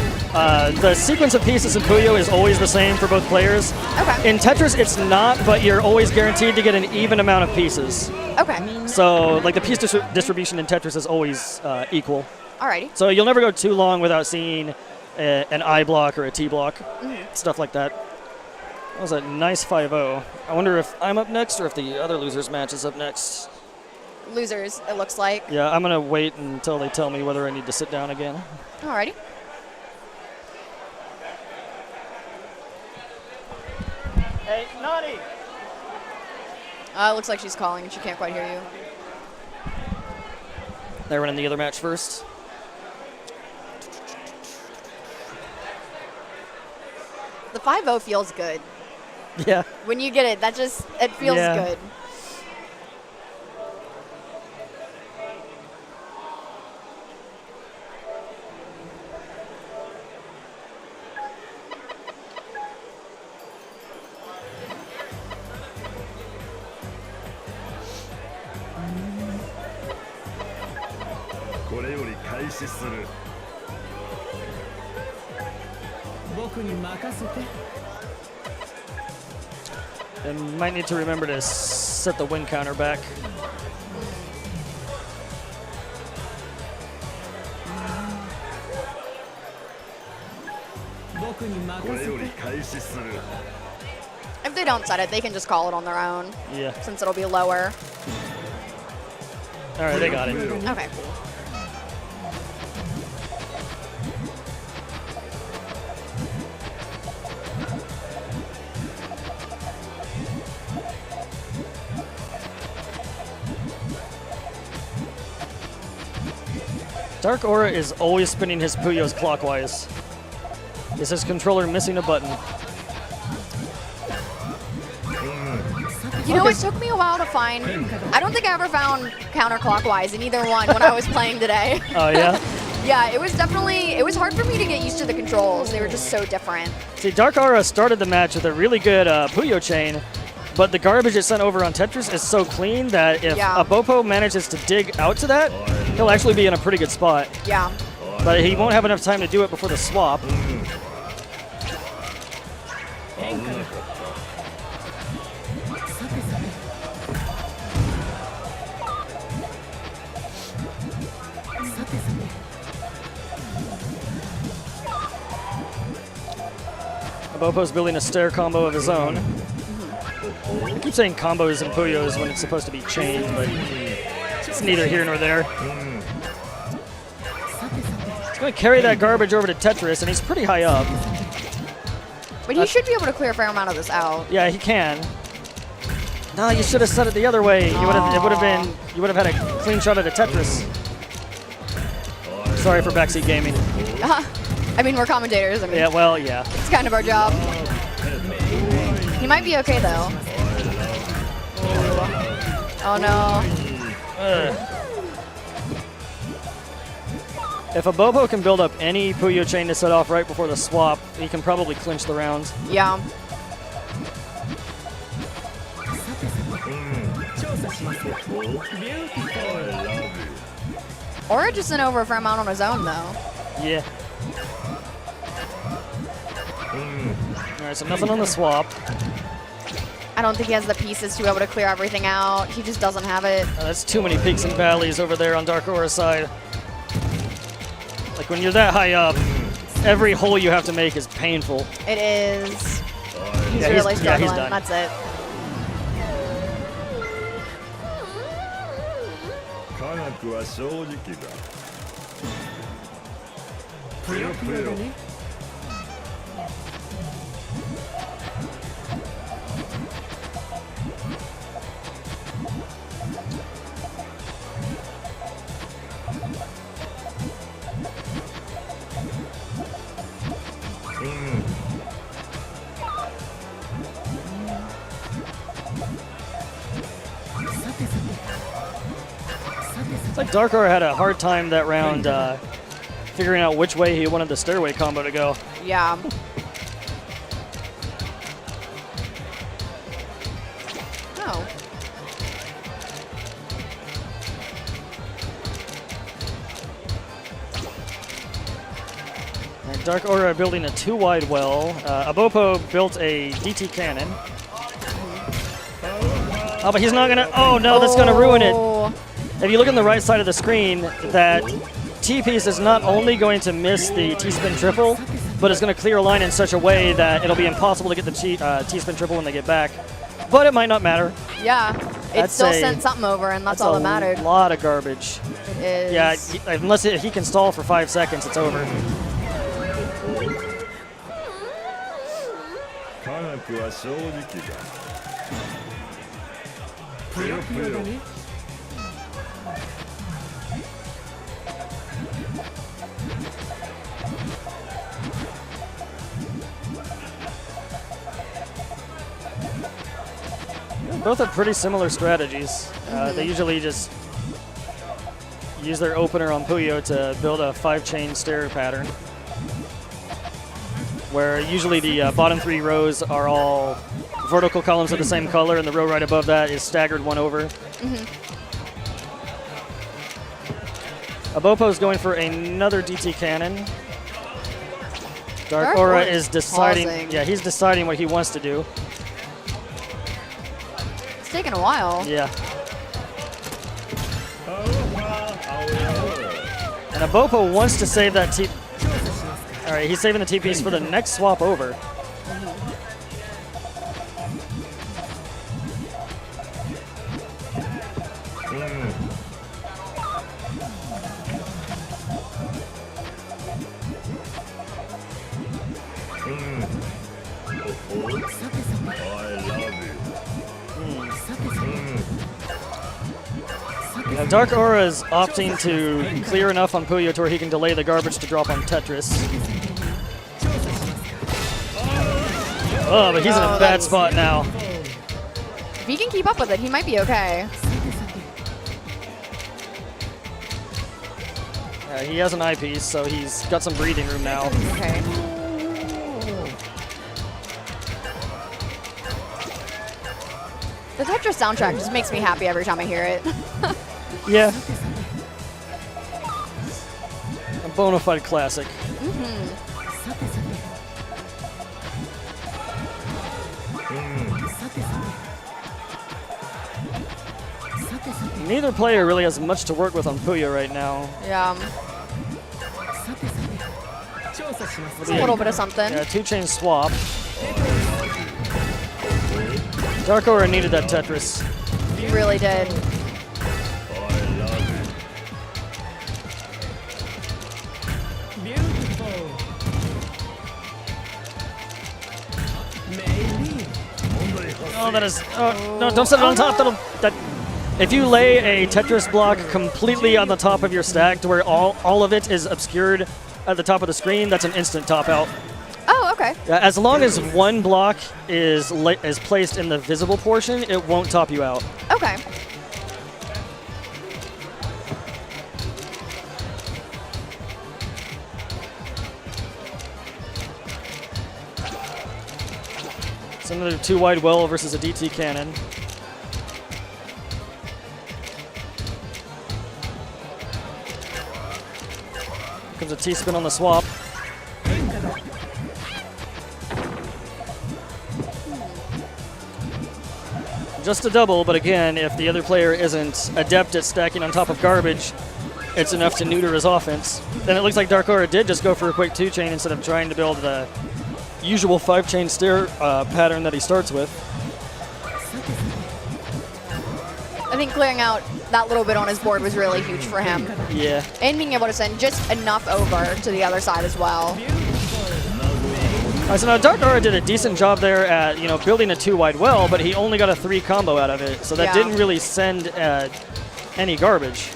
The sequence of pieces in Puyo is always the same for both players. Okay. In Tetris, it's not, but you're always guaranteed to get an even amount of pieces. Okay. So, like, the piece distribution in Tetris is always equal. Alrighty. So you'll never go too long without seeing an I block or a T block, stuff like that. That was a nice 5-0. I wonder if I'm up next or if the other losers match is up next. Losers, it looks like. Yeah, I'm going to wait until they tell me whether I need to sit down again. Alrighty. Hey, Naughty! Looks like she's calling. She can't quite hear you. They're running the other match first. The 5-0 feels good. Yeah. When you get it, it feels good. They might need to remember to set the win counter back. If they don't set it, they can just call it on their own. Yeah. Since it'll be lower. All right, they got it. Okay. Darkaura is always spinning his Puyos clockwise. Is his controller missing a button? You know, it took me a while to find. I don't think I ever found counterclockwise in either one when I was playing today. Oh, yeah? Yeah, it was hard for me to get used to the controls. They were just so different. See, Darkaura started the match with a really good Puyo chain, but the garbage it sent over on Tetris is so clean that if Abopo manages to dig out to that, he'll actually be in a pretty good spot. Yeah. But he won't have enough time to do it before the swap. Abopo's building a stair combo of his own. I keep saying combos and Puyos when it's supposed to be chains, but it's neither here nor there. He's going to carry that garbage over to Tetris, and he's pretty high up. But he should be able to clear a fair amount of this out. Yeah, he can. No, you should have set it the other way. You would have had a clean shot at a Tetris. Sorry for backseat gaming. I mean, we're commentators. I mean, Yeah, well, yeah. it's kind of our job. He might be okay though. Oh no. If Abopo can build up any Puyo chain to set off right before the swap, he can probably clinch the round. Yeah. Or just sent over a fair amount on his own though. Yeah. Alright, so nothing on the swap. I don't think he has the pieces to be able to clear everything out. He just doesn't have it. That's too many peaks and valleys over there on Darkaura's side. Like when you're that high up, every hole you have to make is painful. It is. He's Yeah, really he's struggling. done. That's it. 科学は正直だ。ぷよぷよ。It's like darkaura had a hard time that round figuring out which way he wanted the stairway combo to go. Yeah. Oh. And darkaura building a 2-wide well. Abopo built a DT cannon. Oh, but he's not gonna. Oh no, that's gonna ruin it. Oh. If you look on the right side of the screen, that T-piece is not only going to miss the T-spin triple, but it's going to clear a line in such a way that it'll be impossible to get the T-spin triple when they get back. But it might not matter. Yeah. It That's still a- sent something over, and that's all that mattered. a lot of garbage. It is. Yeah, unless he can stall for 5 seconds, it's over. 科学は正直だ。ぷよぷよ。 Both have pretty similar strategies. They usually just use their opener on Puyo to build a 5-chain stair pattern, where usually the bottom 3 rows are all vertical columns of the same color, and the row right above that is staggered 1 over. Abopo's going for another DT cannon. darkaura is deciding. pausing. Yeah, he's deciding what he wants to do. It's taking a while. Yeah. And Abopo wants to save that T. All right, he's saving the T-piece for the next swap over. Now, darkaura is opting to clear enough on Puyo to where he can delay the garbage to drop on Tetris. Oh, but he's in a bad spot now. If he can keep up with it, he might be okay. He has an eyepiece, so he's got some breathing room now. Okay. The Tetris soundtrack just makes me happy every time I hear it. Yeah. A bona fide classic. Neither player really has much to work with on Puyo right now. Yeah. It's a little bit of something. Yeah, 2-chain swap. darkaura needed that Tetris. He really did. Oh, that is. Oh, no, don't set it on top. If you lay a Tetris block completely on the top of your stack to where all of it is obscured at the top of the screen, that's an instant top out. Oh, okay. Yeah, as long as one block is placed in the visible portion, it won't top you out. Okay. It's another 2-wide well versus a DT cannon. Comes a T-spin on the swap. Just a double, but again, if the other player isn't adept at stacking on top of garbage, it's enough to neuter his offense. Then it looks like Darkaura did just go for a quick 2-chain instead of trying to build the usual 5-chain stair pattern that he starts with. I think clearing out that little bit on his board was really huge for him. Yeah. And being able to send just enough over to the other side as well. All right, so now Darkaura did a decent job there at building a 2-wide well, but he only got a 3 combo out of it, so that Yeah. didn't really send any garbage.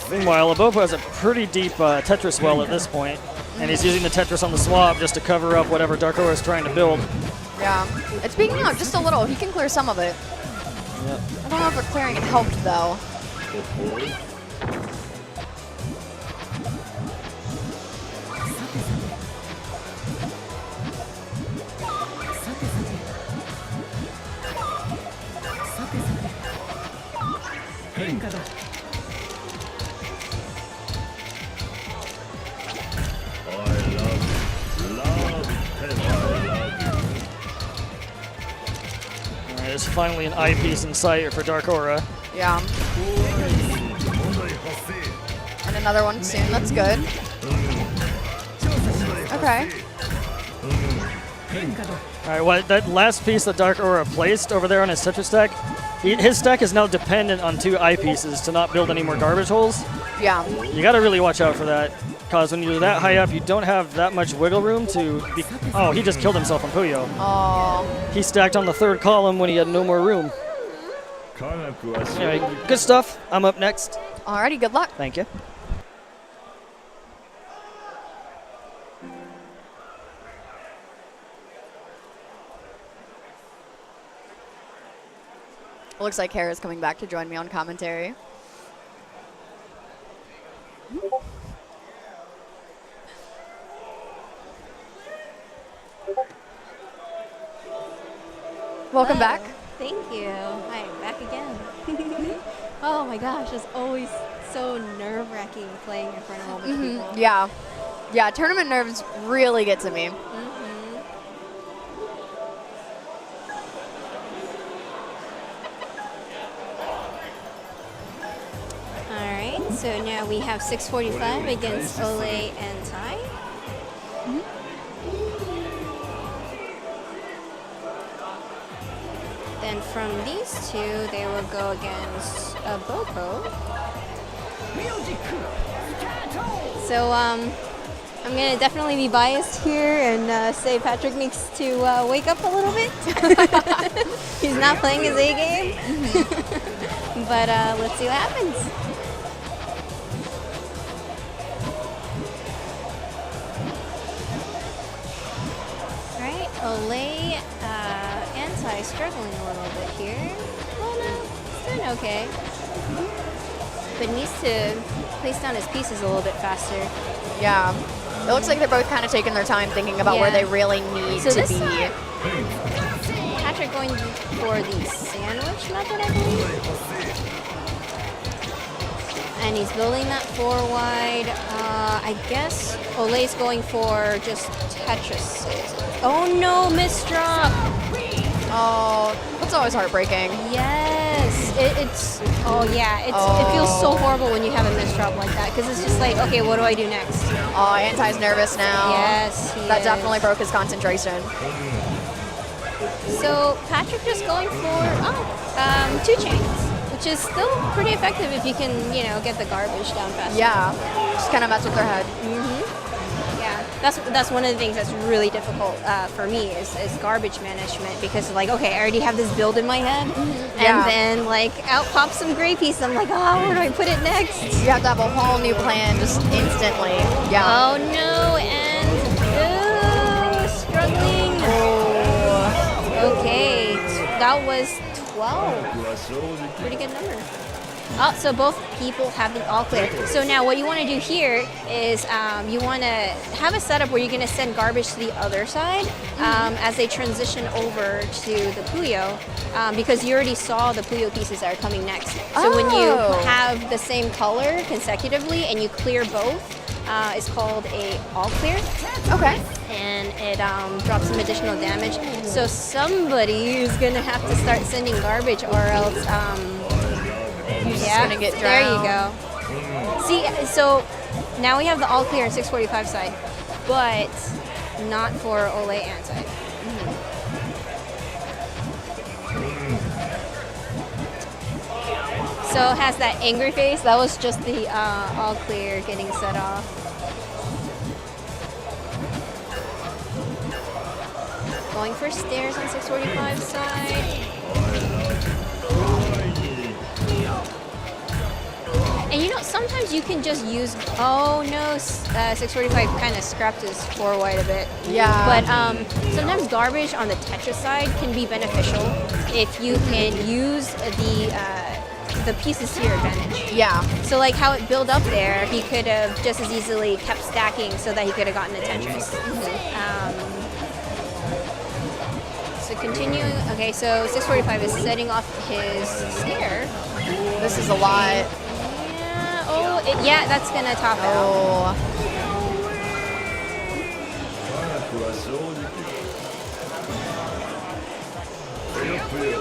Meanwhile, Abopo has a pretty deep Tetris well at this point, and he's using the Tetris on the swap just to cover up whatever Darkaura is trying to build. Yeah. It's peeking out just a little. He can clear some of it. Yep. I don't know if the clearing helped, though. Alright, there's finally an eyepiece in sight for Darkaura. Yeah. And another one soon. That's good. Okay. Alright, well, that last piece that Darkaura placed over there on his Tetris stack, his stack is now dependent on 2 eyepieces to not build any more garbage holes. Yeah. You gotta really watch out for that, because when you're that high up, you don't have that much wiggle room to be... Oh, he just killed himself on Puyo. Oh. He stacked on the 3rd column when he had no more room. Anyway, good stuff. I'm up next. Alrighty, good luck. Thank you. Looks like Hera's coming back to join me on commentary. Welcome back. Thank you. Hi, back again. Oh my gosh, it's always so nerve-wracking playing in front of all these people. Yeah. Yeah, tournament nerves really get to me. Alright, so now we have 645 against Ole Anti. Then from these two, they will go against Abopo. So I'm gonna definitely be biased here and say Patrick needs to wake up a little bit. He's not playing his A game. But let's see what happens. Alright, Ole Anti struggling a little bit here. Well, no, he's doing okay. But needs to place down his pieces a little bit faster. Yeah. It looks like they're both kind of taking their time thinking about where they really need So to this be. Patrick going for the sandwich method, I believe. And he's building that 4-wide. I guess Ole's going for just Tetris. Oh no, misdrop! Oh, that's always heartbreaking. Yes, it's. Oh yeah, it feels so horrible when you have a misdrop like that because it's just like, okay, what do I do next? Oh, Anti's nervous now. Yes, he That is. definitely broke his concentration. So Patrick just going for 2 chains, which is still pretty effective if you can, get the garbage down fast. Yeah, just kind of mess with their head. Yeah, that's one of the things that's really difficult for me is garbage management because okay, I already have this build in my head, Yeah. and then out pops some gray piece. I'm like, oh, where do I put it next? You have to have a whole new plan just instantly. Yeah. Oh no, and struggling. Okay, that was 12. Pretty good number. Oh, so both people have been all clear. So now what you want to do here is you want to have a setup where you're going to send garbage to the other side as they transition over to the Puyo because you already saw the Puyo pieces that are coming next. So when you have the same color consecutively and you clear both, it's called a all clear. Okay. and it drops some additional damage. So somebody is gonna have to start sending garbage, or else gonna get there you drowned. go. See, so now we have the all clear and 645 side, but not for Ole Anti. So it has that angry face. That was just the all clear getting set off. Going for stairs on 645 side. And you know, sometimes you can just use, oh no, 645 kind of scrapped his forward a bit. Yeah. But sometimes garbage on the Tetris side can be beneficial if you can use the pieces to your advantage. Yeah. So like how it built up there, he could have just as easily kept stacking so that he could have gotten a Tetris. So continuing, okay, so 645 is setting off his stair. This is a lot. Yeah, that's gonna top out. Oh. 科学は正直ぷよぷよ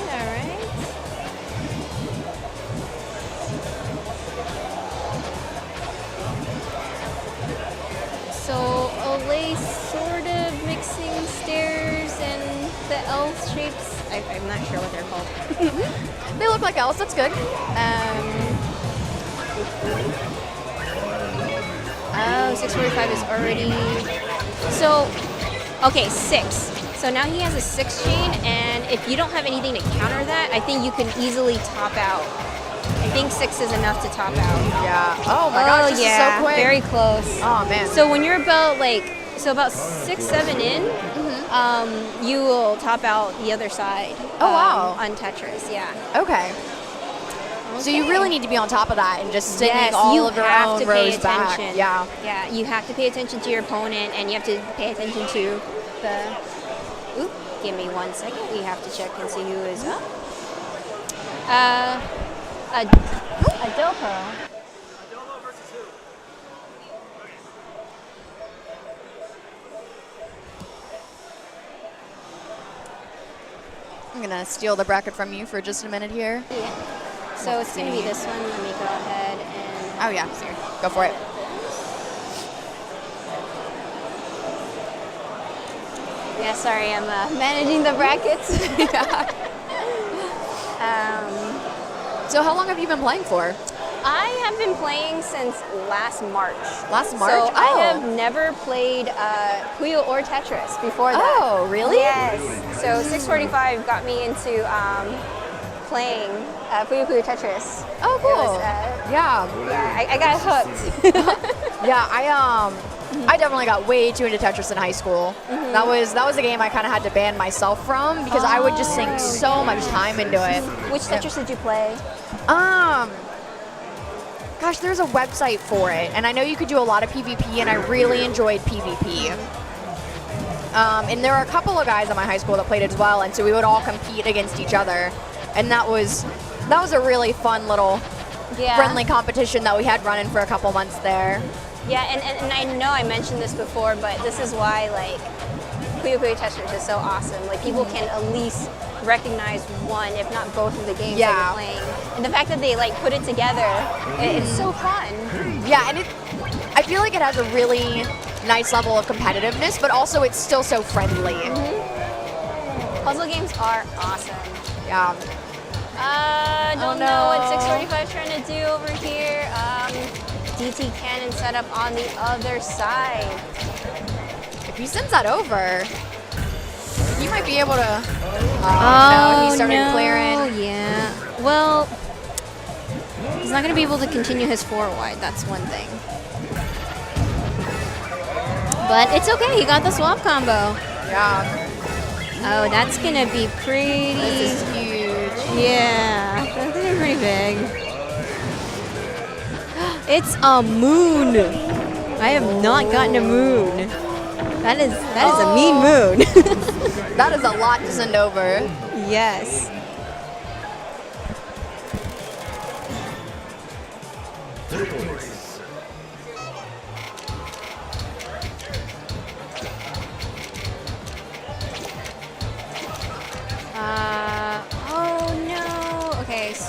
Alright. So Ole sort of mixing stairs and the L shapes. I'm not sure what they're called. They look like L's. That's good. Oh, 645 is already. So, okay, 6. So now he has a 6 chain, and if you don't have anything to counter that, I think you can easily top out. I think 6 is enough to top out. Yeah. Oh my gosh, this is so quick. Very close. Oh man. So when you're about about 6, 7 in, you will top out the other side. Oh, wow. On Tetris, yeah. Okay. So you really need to be on top of that and just sending Yes, all you of your have own to pay rows back. attention. Yeah. Yeah, you have to pay attention to your opponent, and you have to pay attention to the. Oop, give me 1 second. We have to check and see who is up. Abopo. I'm gonna steal the bracket from you for just a minute here. Yeah. So it's gonna be this one. Let me go ahead and. Oh yeah, here. Go for it. Yeah, sorry, I'm managing the brackets. So how long have you been playing for? I have been playing since last March. Last March? So I Oh. have never played Puyo or Tetris before that. Oh, really? Yes. So 645 got me into playing Puyo Puyo Tetris. Oh, It cool. was, Yeah. yeah, I got hooked. Yeah, I definitely got way too into Tetris in high school. That was a game I kind of had to ban myself from because I would just sink so much time into it. Which Tetris did you play? Gosh, there's a website for it, and I know you could do a lot of PvP, and I really enjoyed PvP. And there were a couple of guys at my high school that played it as well, and so we would all compete against each other, and that was a really fun little friendly competition that we had running for a couple months there. Yeah, and I know I mentioned this before, but this is why Puyo Puyo Tetris is so awesome. Like people can at least recognize one, if not both, of the games that you're playing. And the fact that they put it together, it's so fun. Yeah, and I feel like it has a really nice level of competitiveness, but also it's still so friendly. Puzzle games are awesome. Yeah. Don't know what 645 is trying to do over here. DT cannon set up on the other side. If he sends that over, he might be able to. Oh, no, he started clearing. Yeah. Well, he's not going to be able to continue his 4 wide. That's one thing. But it's okay. He got the swap combo. Yeah. Oh, that's going to be pretty. This is huge. Yeah, that's going to be pretty big. It's a moon. I have not gotten a moon. That is a mean moon. That is a lot to send over. Yes.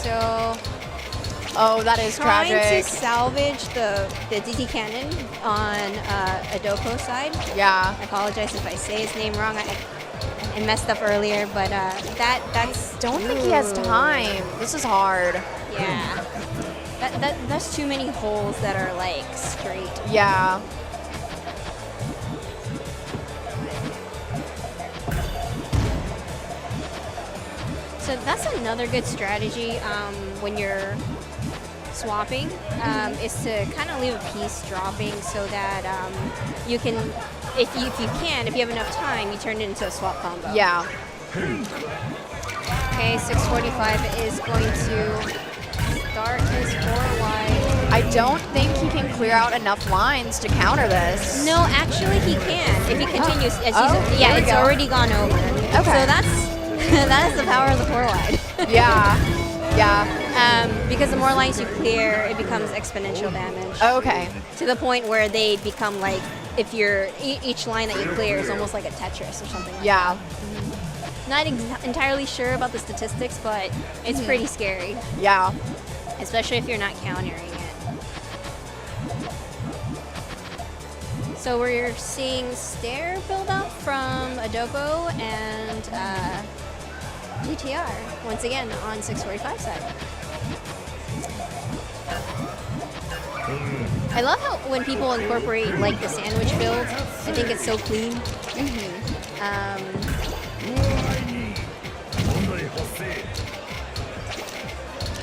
so Oh, that is trying tragic. to salvage the DT cannon on Abopo's side. Yeah. I apologize if I say his name wrong. I messed up earlier, but that's. Don't think he has time. This is hard. Yeah. That's too many holes that are like straight. Yeah. So that's another good strategy when you're swapping, is to kind of leave a piece dropping so that you can, if you have enough time, you turn it into a swap combo. Yeah. Okay, 645 is going to start his 4-wide. I don't think he can clear out enough lines to counter this. No, actually he can if he continues. As there we it's go. already gone over. Okay. So that is the power of the 4-wide. Yeah. Yeah. Because the more lines you clear, it becomes exponential damage. Okay. To the point where they become like, if you're each line that you clear is almost like a Tetris or something like Yeah. that. Not entirely sure about the statistics, but it's pretty scary, Yeah. especially if you're not countering it. So we're seeing stair build up from Abopo and GTR once again on 645 side. I love how when people incorporate like the sandwich build, I think it's so clean.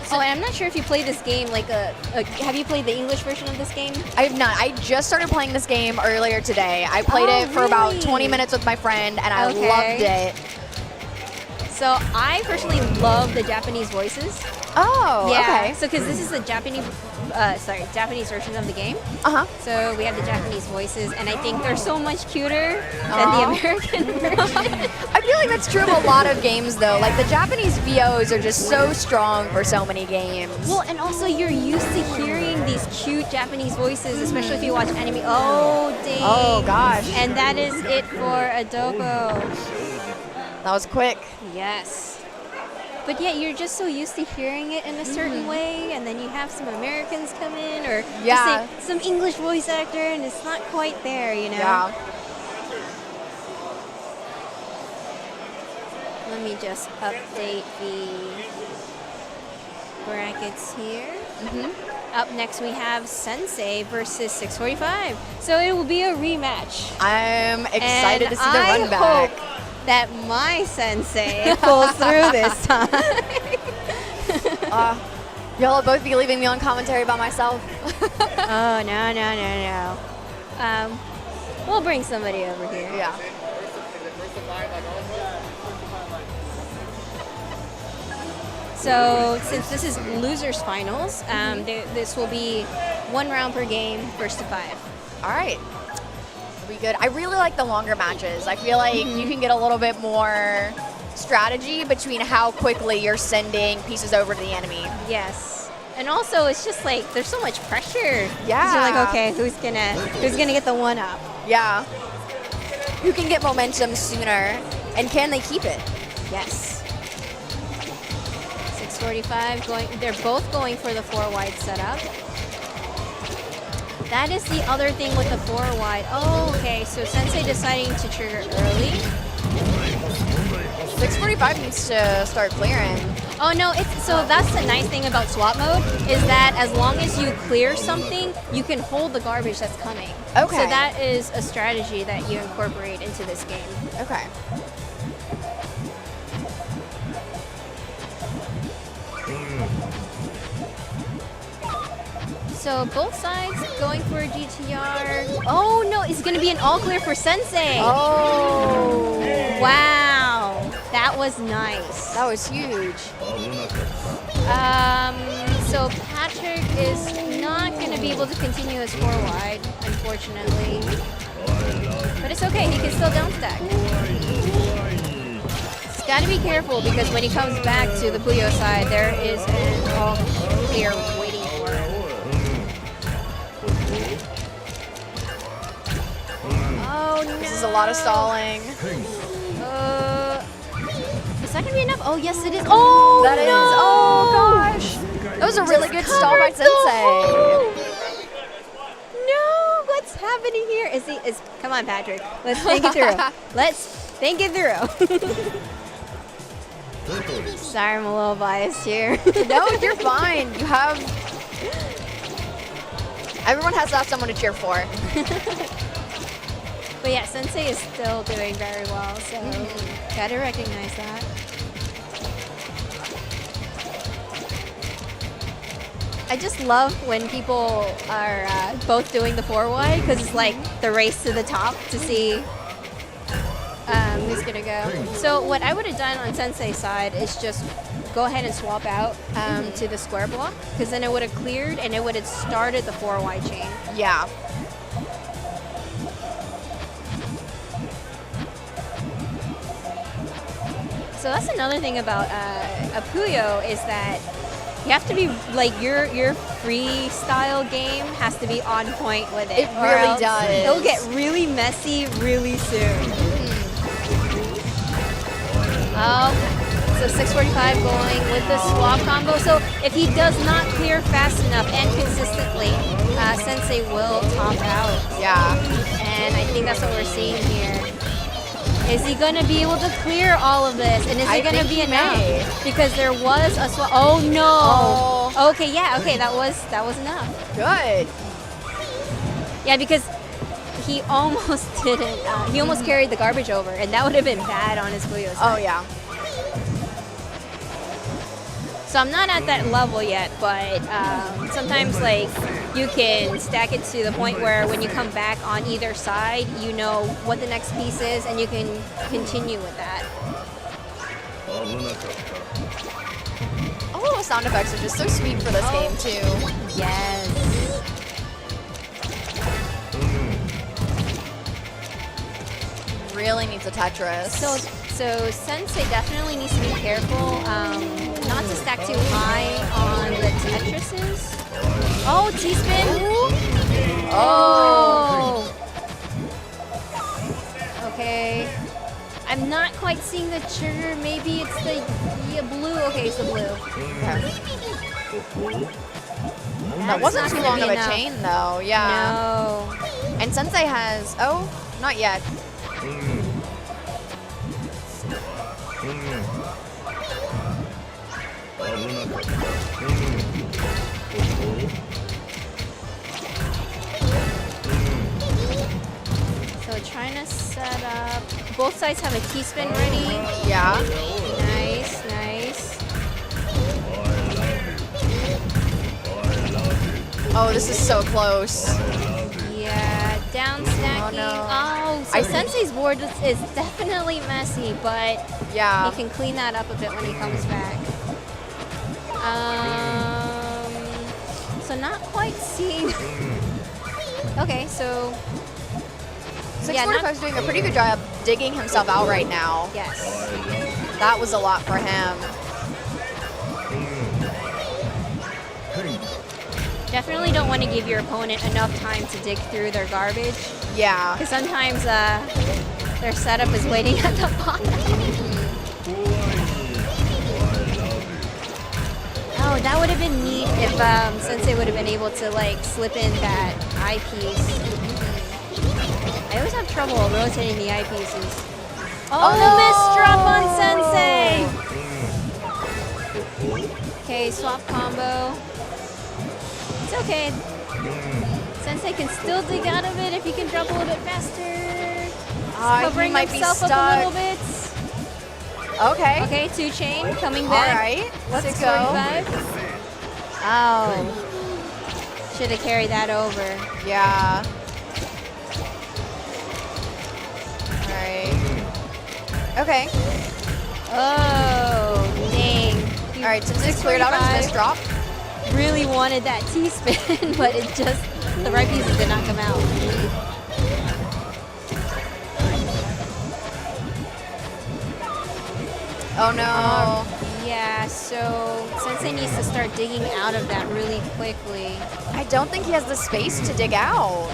Oh, and I'm not sure if you play this game like have you played the English version of this game? I have not. I just started playing this game earlier today. I played it for about really? 20 minutes with my friend, and I Okay. loved it. So I personally love the Japanese voices. Oh, okay. So because this is the Japanese version of the game. Uh-huh. So we have the Japanese voices, and I think they're so much cuter than the American version. I feel like that's true of a lot of games, though. Like, the Japanese VOs are just so strong for so many games. Well, and also you're used to hearing these cute Japanese voices, especially if you watch anime. Oh, dang. Oh, gosh. And that is it for Abopo. That was quick. Yes. But yeah, you're just so used to hearing it in a certain way, and then you have some Americans come in, or Yeah. just some English voice actor, and it's not quite there, you know? Yeah. Let me just update the brackets here. Up next we have Sensei versus 645. So it will be a rematch. I'm excited And to see the run I back. hope that my Sensei pulls through this time. Y'all will both be leaving me on commentary by myself. Oh, no. We'll bring somebody over here. Yeah. So since this is losers finals, this will be 1 round per game, first to 5. All right. Be good. I really like the longer matches. I feel like you can get a little bit more strategy between how quickly you're sending pieces over to the enemy. Yes. And also, it's just like there's so much pressure. 'Cause Yeah. You're like, okay, who's gonna get the 1-up? Yeah. Who can get momentum sooner, and can they keep it? Yes. 645 going. They're both going for the 4-wide setup. That is the other thing with the 4-wide. Oh, okay. So Sensei deciding to trigger early. 645 needs to start clearing. Oh no, so that's the nice thing about swap mode, is that as long as you clear something, you can hold the garbage that's coming. Okay. So that is a strategy that you incorporate into this game. Okay. So both sides going for a GTR. Oh no, it's gonna be an all clear for Sensei. Oh. Wow, that was nice. That was huge. So Patrick is not gonna be able to continue his 4-wide, unfortunately. But it's okay, he can still down stack. He's gotta be careful because when he comes back to the Puyo side, there is an all clear waiting for him. Oh no! This is a lot of stalling. Is that gonna be enough? Oh yes, it is. Oh That is. no! Oh gosh. was a really good stall by Sensei. No, what's happening here? Come on, Patrick. Let's think it through. Let's think it through. Sorry, I'm a little biased here. No, you're fine. You have... Everyone has to have someone to cheer for. But yeah, Sensei is still doing very well, so gotta recognize that. I just love when people are both doing the 4Y because it's like the race to the top to see who's gonna go. So what I would have done on Sensei's side is just go ahead and swap out to the square block because then it would have cleared and it would have started the 4Y chain. Yeah. So that's another thing about a Puyo is that you have to be like your freestyle game has to be on point with it. It really else does. It'll get really messy really soon. So 645 going with the swap combo. So if he does not clear fast enough and consistently, Sensei will top out. Yeah. And I think that's what we're seeing here. Is he going to be able to clear all of this? And is it going to be enough? Because there was a swap. Oh no. Oh. Okay, yeah, okay, that was enough. Good. Yeah, because he almost didn't. He almost carried the garbage over, and that would have been bad on his Puyo side. Oh, yeah. So I'm not at that level yet, but sometimes like you can stack it to the point where when you come back on either side, you know what the next piece is, and you can continue with that. All the sound effects are just so sweet for this game too. Yes. Really needs a Tetris. So Sensei definitely needs to be careful not to stack too high on the Tetrises. Oh, T-spin. Oh. Okay. I'm not quite seeing the trigger. Maybe it's the blue. Okay, it's the blue. Okay. That wasn't too long of a chain though. Yeah. No. And Sensei has... Oh, not yet. So trying to set up. Both sides have a T-spin ready. Yeah. Nice, nice. Oh, this is so close. Yeah, down stacking. Oh, so I Sensei's board is definitely messy, but Yeah. he can clean that up a bit when he comes back. So not quite seeing. Okay, so 645 is doing a pretty good job digging himself out right now. yes. That was a lot for him. Definitely don't want to give your opponent enough time to dig through their garbage, Yeah. because sometimes their setup is waiting at the bottom. Oh, that would have been neat if Sensei would have been able to like slip in that eyepiece. I always have trouble rotating the eyepieces. Oh, the miss drop on Sensei! Okay, swap combo. It's okay. Sensei can still dig out of it if he can drop a little bit faster. Covering he might be himself stuck. up a little bit. Okay. Okay, 2 chain coming All back. right. Let's go. 645. Oh. Should have carried that over. Yeah. All right. Okay. Oh, dang. All right. Sensei's cleared out his miss drop. Really wanted that T-spin, but it just, the right pieces did not come out. Oh no. Yeah, so Sensei needs to start digging out of that really quickly. I don't think he has the space to dig out.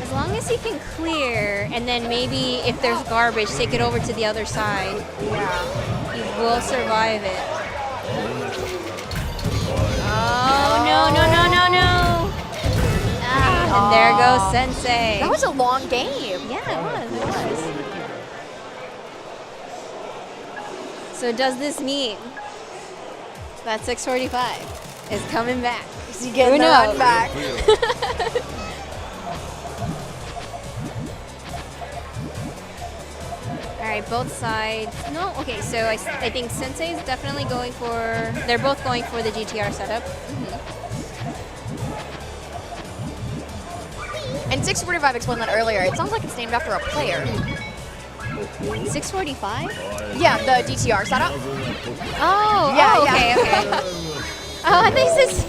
As long as he can clear, and then maybe if there's garbage, take it over to the other side. Yeah. He will survive it. Oh, no, no, no, no, no. Ah, and there goes Sensei. That was a long game. Yeah, it was. So does this mean that 645 is coming back? Is he getting Who the run knows? back? All right, both sides. No, okay, so I think Sensei is definitely going for, they're both going for the GTR setup. And 645 explained that earlier. It sounds like it's named after a player. 645? Yeah, the DTR setup. Oh, Yeah, oh, yeah. okay, okay. Oh, I think his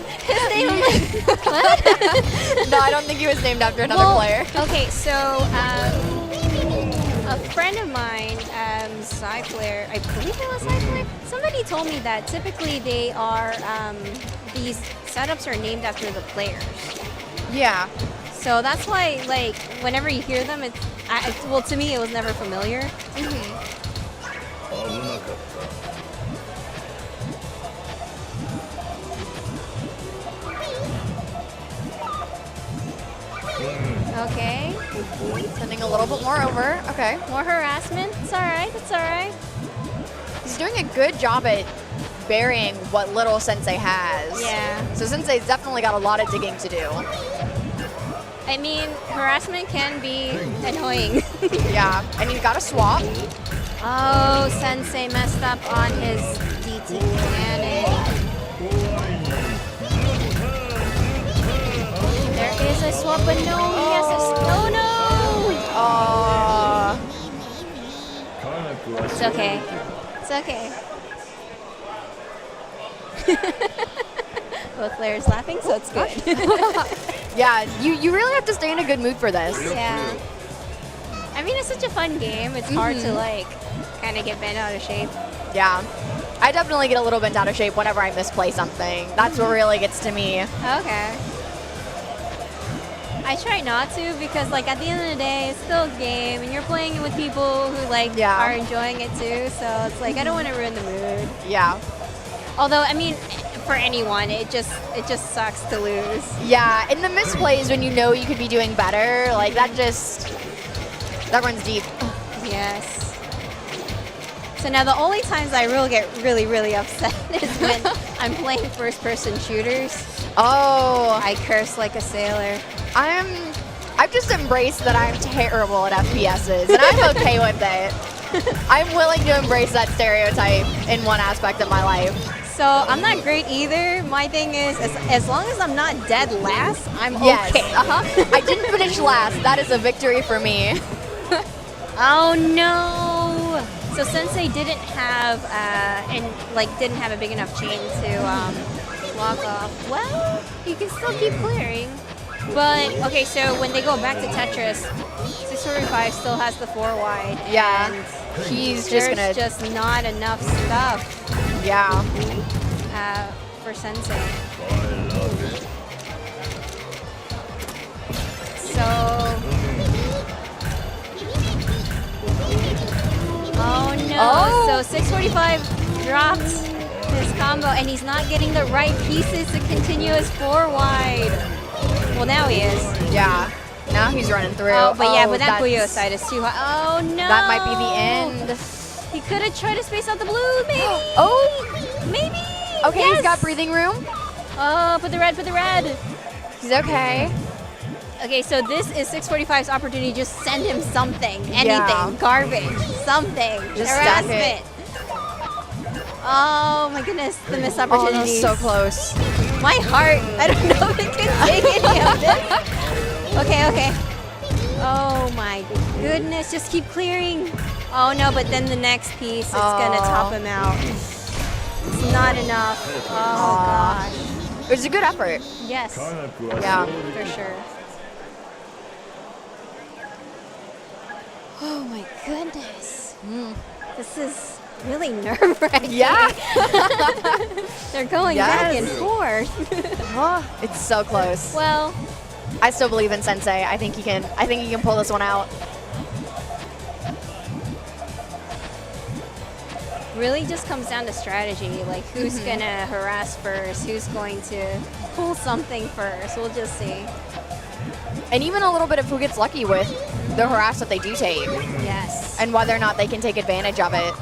name, I'm like, what? No, I don't think he was named after another Well, player. okay, so a friend of mine, Cyplayer, I believe it was Cyplayer, somebody told me that typically they are, these setups are named after the players. Yeah. So that's why, like, whenever you hear them, it's, well, to me, it was never familiar. 危なかった。 Okay, Sending a little bit more over. Okay. more harassment. It's all right. It's all right. He's doing a good job at burying what little Sensei has. Yeah. So Sensei's definitely got a lot of digging to do. I mean, harassment can be annoying. Yeah. And he's got a swap. Oh, Sensei messed up on his DT cannon. There is a swap, but no, he has a... Oh, no! It's okay. It's okay. Both players laughing, so it's good. Yeah, you really have to stay in a good mood for this. Yeah. I mean, it's such a fun game. It's hard to, like, kind of get bent out of shape. Yeah. I definitely get a little bent out of shape whenever I misplay something. That's what really gets to me. Okay. I try not to because, like, at the end of the day, it's still a game, and you're playing it with people who, like, Yeah. are enjoying it too. So it's like I don't want to ruin the mood. Yeah. Although, I mean, for anyone, it just sucks to lose. Yeah, in the misplays when you know you could be doing better, like that runs deep. Yes. So now the only times I really get really upset is when I'm playing first-person shooters. Oh, I curse like a sailor. I've just embraced that I'm terrible at FPSs, and I'm okay with it. I'm willing to embrace that stereotype in one aspect of my life. So I'm not great either. My thing is, as long as I'm not dead last, I'm Yes, okay. I didn't finish last. That is a victory for me. Oh no! So Sensei didn't have didn't have a big enough chain to block off. Well, you can still keep clearing. But okay, so when they go back to Tetris, 645 still has the 4 wide. Yeah, and he's just there's gonna. just not enough stuff Yeah. for Sensei. So. Oh no! Oh. So 645 dropped his combo, and he's not getting the right pieces to continue his 4 wide. Well, now he is. Yeah. Now he's running through. Oh, but yeah, but that that's- Puyo side is too high. Oh no! That might be the end. He could have tried to space out the blue, maybe. Oh. Maybe. Okay, Yes. he's got breathing room. Oh, put the red, put the red. He's okay. Okay, so this is 645's opportunity. Just send him something, anything, Yeah. garbage, something, Just stack it. harassment. Oh my goodness, the missed Oh, opportunities. that's so close. My heart, I don't know if it can take any of this. Okay. Oh my goodness, just keep clearing. Oh no, but then the next piece is gonna top him out. It's not enough. Oh gosh. It was a good effort. Yes, 科学は Yeah. for sure. Oh my goodness. This is really nerve-wracking. Yeah. They're going back and Yes. forth. It's so close. Well, I still believe in Sensei. I think he can pull this one out. really just comes down to strategy. Like who's Mm-hmm. gonna harass first, who's going to pull something first. We'll just see. And even a little bit of who gets lucky with the harass that they do take, Yes. and whether or not they can take advantage of it.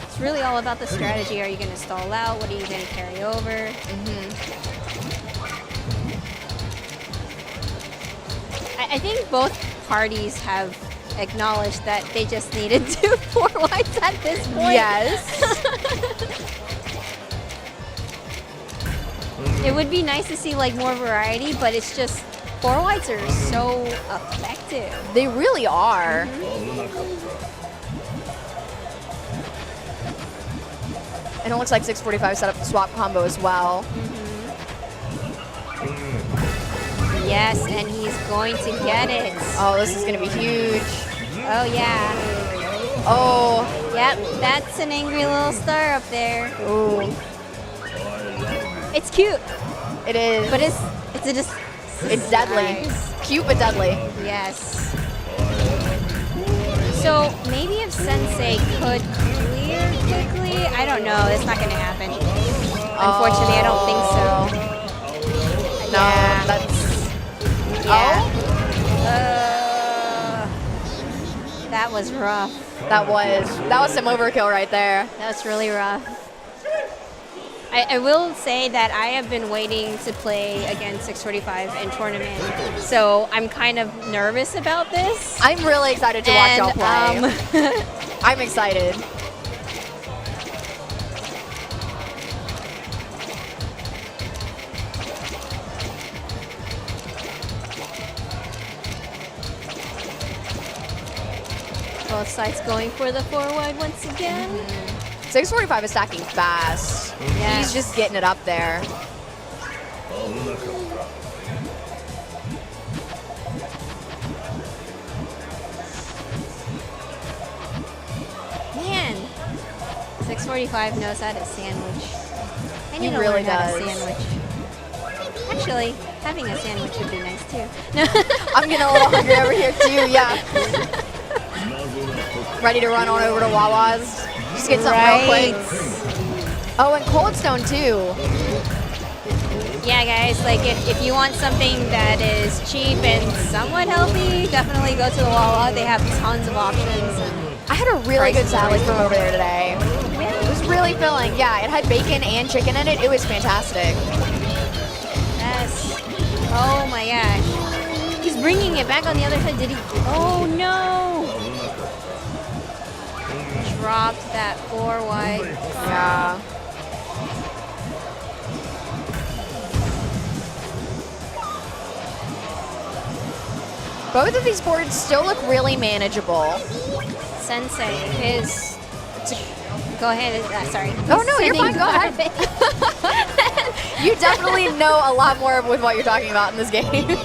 It's really all about the strategy. Are you gonna stall out? What are you gonna carry over? I think both parties have acknowledged that they just needed 2 4 whites at this point. Yes. It would be nice to see like more variety, but it's just 4 whites are so effective. They really are. And it looks like 645 set up the swap combo as well. Yes, and he's going to get it. Oh, this is going to be huge. Oh yeah. Oh. Yep, that's an angry little star up there. Ooh. It's cute, It is. but it's a just It's deadly. Cute but deadly. Yes. So maybe if Sensei could clear quickly, I don't know. It's not going to happen. Unfortunately, I don't think so. No, Yeah. that's. Yeah. Oh, That was rough. that was some overkill right there. That's really rough. I will say that I have been waiting to play against 645 in tournament, so I'm kind of nervous about this. I'm really excited to watch y'all play. um, I'm excited. Both sides going for the forward once again. 645 is stacking fast. Yes. He's just getting it up there. Man, 645 knows how to sandwich. I He need to really learn how to does. sandwich. Actually, having a sandwich would be nice too. No. I'm getting a little hungry over here too, yeah. Ready to run on over to Wawa's. Just get something real quick. Oh, and Cold Stone too. Yeah, guys, like if you want something that is cheap and somewhat healthy, definitely go to the Wawa. They have tons of options. And I had a really good Prices salad are from over there today. It was really filling. Yeah, it had bacon and chicken in it. It was fantastic. yes. Oh my gosh. He's bringing it back on the other side. Did he? Oh no! Dropped that 4 wide. Yeah. Both of these boards still look really manageable. Sensei is. Go ahead. Sorry. Oh, no, you're Sending fine. Go ahead. You definitely know a lot more with what you're talking about in this game.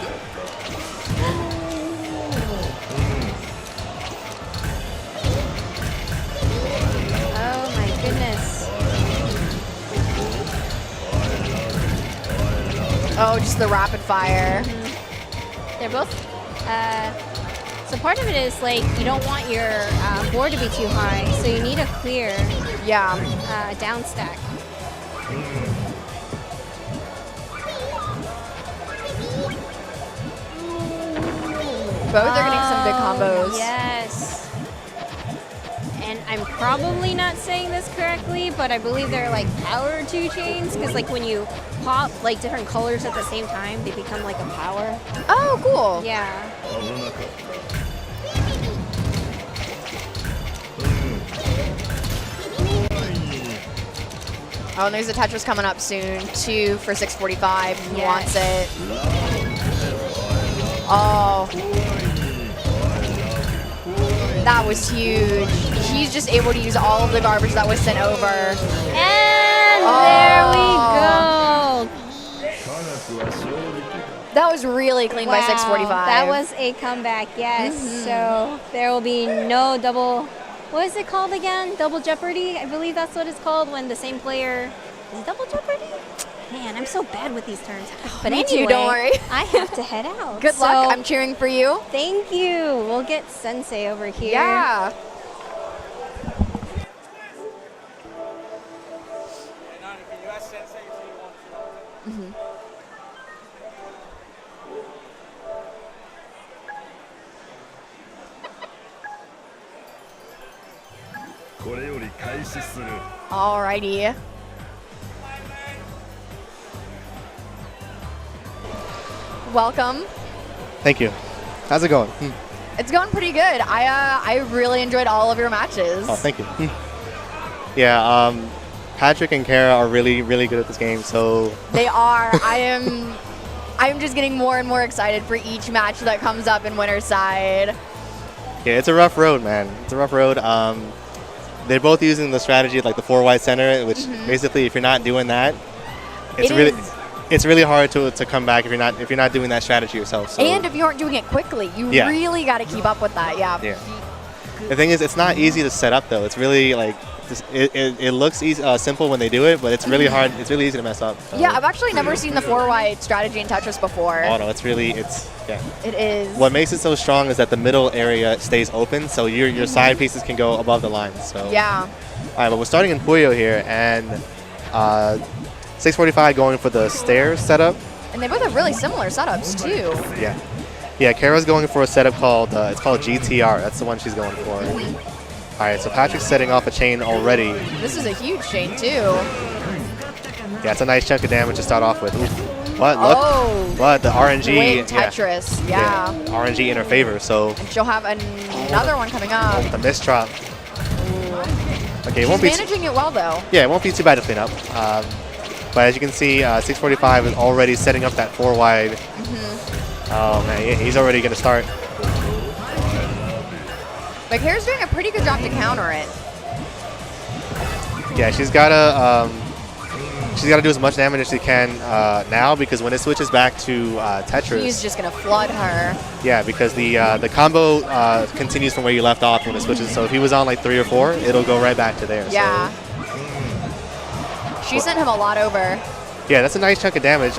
Oh my goodness. Oh, just the rapid fire. They're both. So part of it is like you don't want your board to be too high, so you need a clear Yeah. down stack. Both are getting some good combos. Yes. And I'm probably not saying this correctly, but I believe they're like power 2 chains, because like when you pop like different colors at the same time, they become like a power. Oh, cool. Yeah. Oh, and there's a Tetris coming up soon, too, for 645. He Yes. wants it. Oh. That was huge. He's just able to use all of the garbage that was sent over. And Oh. there we go. That was really clean by 645. That was a comeback, yes. So there will be no double, what is it called again? Double Jeopardy? I believe that's what it's called when the same player, is it Double Jeopardy? Man, I'm so bad with these terms. But me anyway, too, don't worry. I have to head out. Good So, luck. I'm cheering for you. Thank you. We'll get Sensei over here. Yeah. Alrighty. Welcome. Thank you. How's it going? It's going pretty good. I really enjoyed all of your matches. Oh, thank you. Yeah, Patrick and Kara are really, really good at this game, so... They are. I'm just getting more and more excited for each match that comes up in winner's side. Yeah, it's a rough road, man. It's a rough road. They're both using the strategy of like the 4 wide center, which basically, if you're not doing that, it's really hard to come back if you're not doing that strategy yourself. So. And if you aren't doing it quickly, you really got to keep up with that. Yeah. The thing is, it's not easy to set up though. It's really like it looks easy, simple when they do it, but it's really hard. It's really easy to mess up. So. Yeah, I've actually never seen the 4 wide strategy in Tetris before. Oh no, yeah. It is. What makes it so strong is that the middle area stays open, so your side pieces can go above the lines. So. Yeah. All right, but we're starting in Puyo here, and 645 going for the stairs setup. And they both have really similar setups too. Yeah. Yeah, Kara's going for a setup called it's called GTR. That's the one she's going for. All right, so Patrick's setting off a chain already. This is a huge chain too. Yeah, it's a nice chunk of damage to start off with. Ooh. What? Look. Oh. What? The RNG. Great Tetris. Yeah. RNG in her favor. So. And she'll have another one coming up. The miss drop. Okay, it won't She's be. managing it well though. Yeah, it won't be too bad to clean up. But as you can see, 645 is already setting up that 4 wide. Oh man, he's already going to start. But Kara's doing a pretty good job to counter it. Yeah, she's gotta do as much damage as she can now, because when it switches back to Tetris, He's just gonna flood her. Yeah, because the combo continues from where you left off when it switches. So if he was on like 3 or 4, it'll go right back to there. Yeah. She sent him a lot over. Yeah, that's a nice chunk of damage.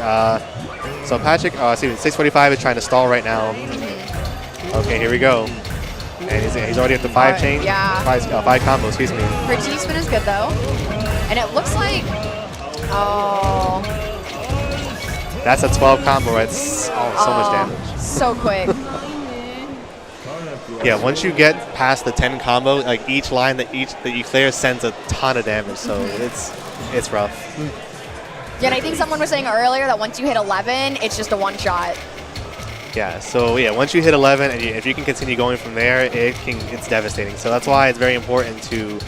So Patrick, 645 is trying to stall right now. Okay, here we go. And he's already up to 5 chain. Yeah. 5 combos, excuse me. Her T-spin is good though. And it looks like, oh. That's a 12 combo. It's so much damage. So quick. Yeah, once you get past the 10 combo, like each line that you clear sends a ton of damage. So it's rough. Yeah, and I think someone was saying earlier that once you hit 11, it's just a one-shot. Yeah, so yeah, once you hit 11, and if you can continue going from there, it's devastating. So that's why it's very important to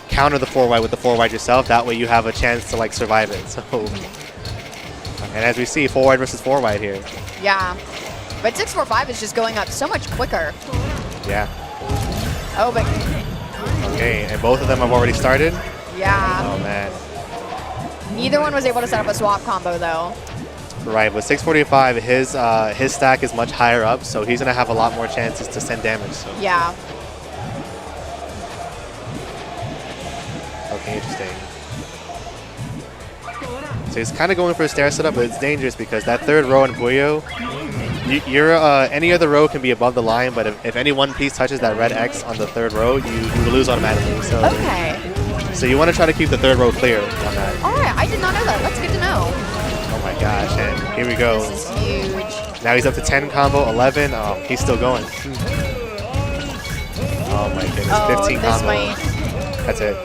counter the 4 wide with the 4 wide yourself. That way you have a chance to like survive it. So, and as we see, 4 wide versus 4 wide here. Yeah, but 645 is just going up so much quicker. Yeah. Oh, but. Okay, and both of them have already started. Yeah. Oh man. Neither one was able to set up a swap combo though. Right, with 645, his stack is much higher up, so he's gonna have a lot more chances to send damage. So. Yeah. Okay, interesting. So he's kind of going for a stair setup, but it's dangerous because that 3rd row in Puyo, any other row can be above the line, but if any one piece touches that red X on the 3rd row, you lose automatically. So. Okay. So you want to try to keep the 3rd row clear on that. All right, I did not know that. That's good to know. Oh my gosh, and here we go. This is huge. Now he's up to 10 combo, 11. Oh, he's still going. Oh my goodness, 15 combo. That's it.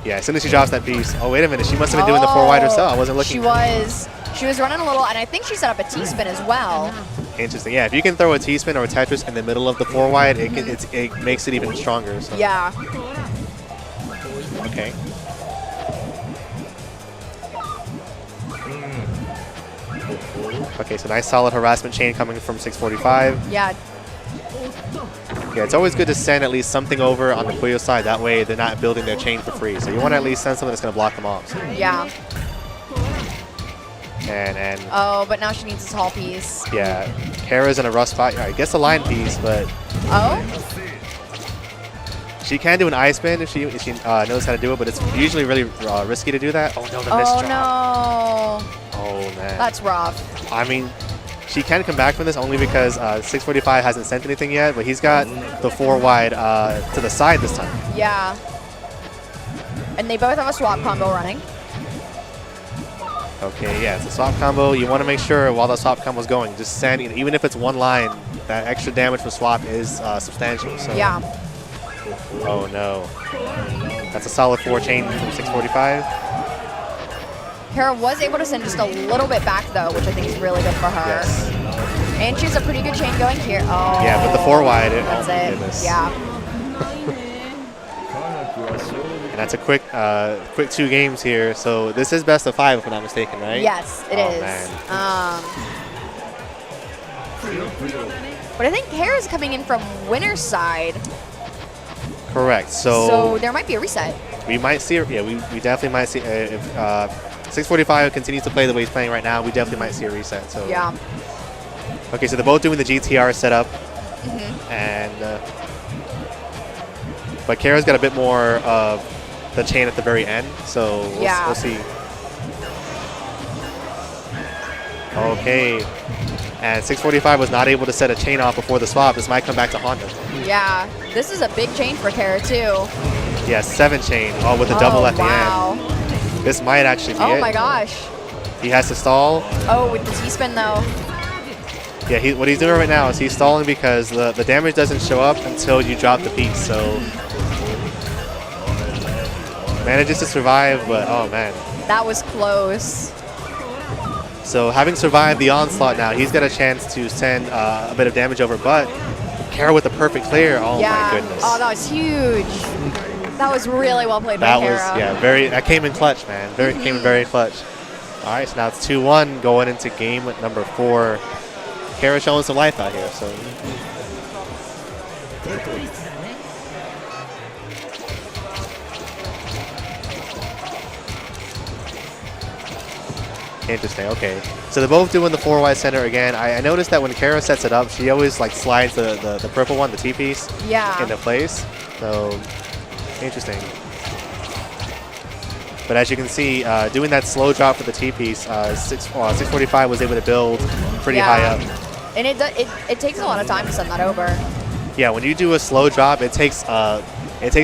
Yeah, as soon as she drops that piece. Oh, wait a minute. She must have been doing the 4 wide herself. I wasn't looking. She was. She was running a little, and I think she set up a T-spin as well. Interesting. Yeah, if you can throw a T-spin or a Tetris in the middle of the 4 wide, it makes it even stronger. So. Yeah. Okay. Okay, so nice solid harassment chain coming from 645. Yeah. Yeah, it's always good to send at least something over on the Puyo side. That way they're not building their chain for free. So you want to at least send something that's going to block them off. So. Yeah. And oh, but now she needs this whole piece. Yeah, Kara's in a rough spot. I guess a line piece, but oh, she can do an eye spin if she knows how to do it. But it's usually really risky to do that. Oh no, the miss drop. No. Oh man, That's rough. I mean, she can come back from this only because 645 hasn't sent anything yet, but he's got the 4 wide to the side this time. Yeah. And they both have a swap combo running. Okay, yeah, it's a swap combo. You want to make sure while the swap combo is going, just send, even if it's one line, that extra damage from swap is substantial. So. Yeah. Oh no. That's a solid 4 chain from 645. Kara was able to send just a little bit back though, which I think is really good for her. Yes. And she has a pretty good chain going here. Oh. Yeah, with the 4 wide. That's oh my it. goodness. Yeah. And that's a quick 2 games here. So this is best of 5 if I'm not mistaken, right? Yes, it Oh, is. man. But I think Kara's coming in from winner's side. Correct. So there might be a reset. We might see, yeah, we definitely might see, if 645 continues to play the way he's playing right now, we definitely might see a reset. So Yeah. Okay, so they're both doing the GTR setup. And, but Kara's got a bit more of the chain at the very end, so we'll see. Okay, and 645 was not able to set a chain off before the swap. This might come back to haunt him. Yeah. This is a big chain for Kara too. Yeah, 7 chain, all with a double at the wow. end. This might actually be it. Oh my gosh. He has to stall. Oh, with the T-spin though. Yeah, what he's doing right now is he's stalling because the damage doesn't show up until you drop the piece, so manages to survive, but oh man. That was close. So having survived the onslaught now, he's got a chance to send a bit of damage over, but Kara with the perfect clear, oh Yeah. my goodness. Oh, that was huge. That was really well played by Kara. That came in clutch, man. Came in very clutch. All right, so now it's 2-1 going into game number 4. Kara showing some life out here, so. Interesting, okay. So they're both doing the 4 wide center again. I noticed that when Kara sets it up, she always like slides the purple one, the T-piece, into place. So, interesting. But as you can see, doing that slow drop for the T-piece, 645 was able to build pretty high up. And it takes a lot of time to send that over. Yeah, when you do a slow drop, it takes a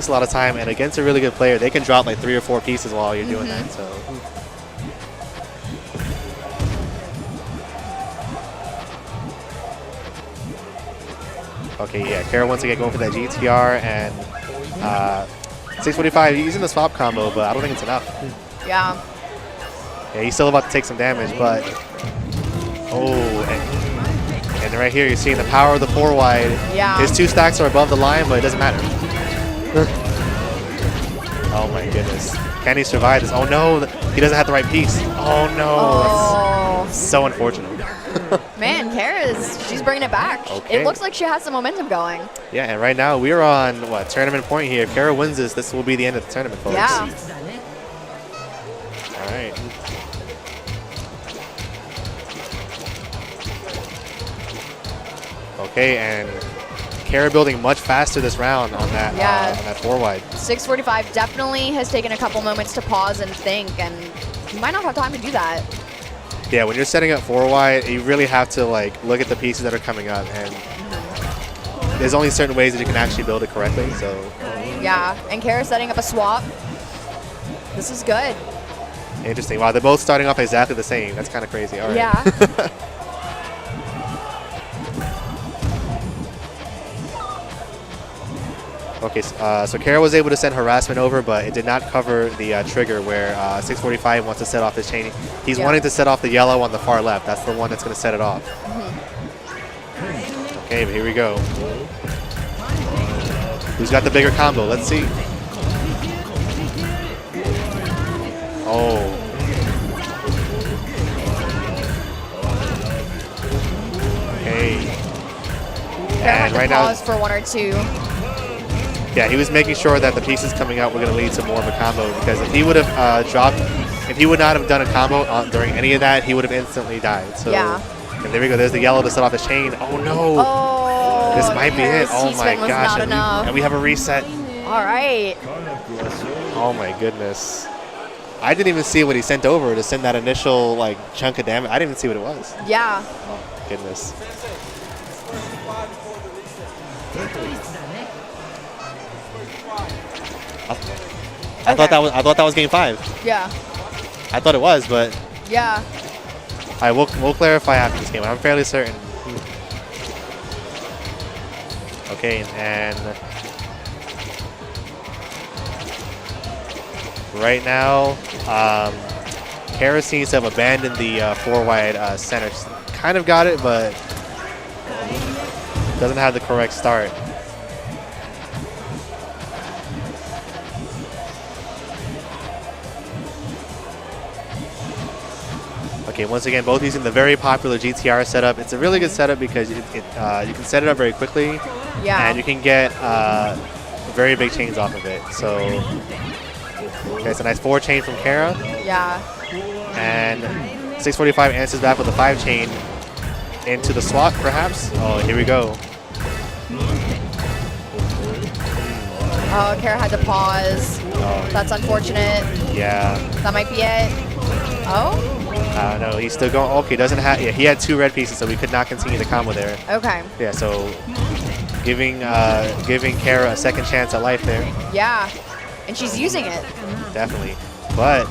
lot of time, and against a really good player, they can drop like 3 or 4 pieces while you're doing that. So. Okay, yeah, Kara once again going for that GTR, and 645 using the swap combo, but I don't think it's enough. Yeah. Yeah, he's still about to take some damage, but and right here you're seeing the power of the 4 wide. Yeah. His 2 stacks are above the line, but it doesn't matter. Oh my goodness. Can he survive this? Oh no, he doesn't have the right piece. Oh no. Oh. That's so unfortunate. Man, she's bringing it back. Okay. It looks like she has some momentum going. Yeah, and right now we're on, tournament point here. If Kara wins this will be the end of the tournament, folks. Yeah. All right. Okay, and Kara building much faster this round on that 4 wide. 645 definitely has taken a couple moments to pause and think, and you might not have time to do that. Yeah, when you're setting up 4 wide, you really have to look at the pieces that are coming up, and there's only certain ways that you can actually build it correctly. So. Yeah, and Kara's setting up a swap. This is good. Interesting. Wow, they're both starting off exactly the same. That's kind of crazy. All right. Yeah. Okay, so Kara was able to send harassment over, but it did not cover the trigger where 645 wants to set off his chain. He's wanting to set off the yellow on the far left. That's the one that's going to set it off. Okay, but here we go. Who's got the bigger combo? Let's see. Oh. Okay. And right now, pause for 1 or 2. yeah, he was making sure that the pieces coming out were going to lead to more of a combo, because if he would have if he would not have done a combo during any of that, he would have instantly died. So, and there we go. There's the yellow to set off his chain. Oh no! Oh, this might be it. Oh my was gosh! not And we have a reset. All right. Oh my goodness! I didn't even see what he sent over to send that initial chunk of damage. I didn't even see what it was. Yeah. Oh my goodness. I thought that was game 5. Yeah. I thought it was, but Yeah. All right, we'll clarify after this game. I'm fairly certain. Okay, and right now, Kara seems to have abandoned the 4 wide center. She's kind of got it, but doesn't have the correct start. Okay, once again, both using the very popular GTR setup. It's a really good setup because you can set it up very quickly, and you can get very big chains off of it. So, okay, it's a nice 4 chain from Kara. Yeah. And 645 answers back with a 5 chain into the swap, perhaps. Oh, here we go. Oh, Kara had to pause. Oh, That's unfortunate. yeah. That might be it. Oh? No, he's still going. Okay, doesn't have. Yeah, he had 2 red pieces, so we could not continue the combo there. Okay. Yeah, so giving Kara a second chance at life there. Yeah. And she's using it. Definitely. But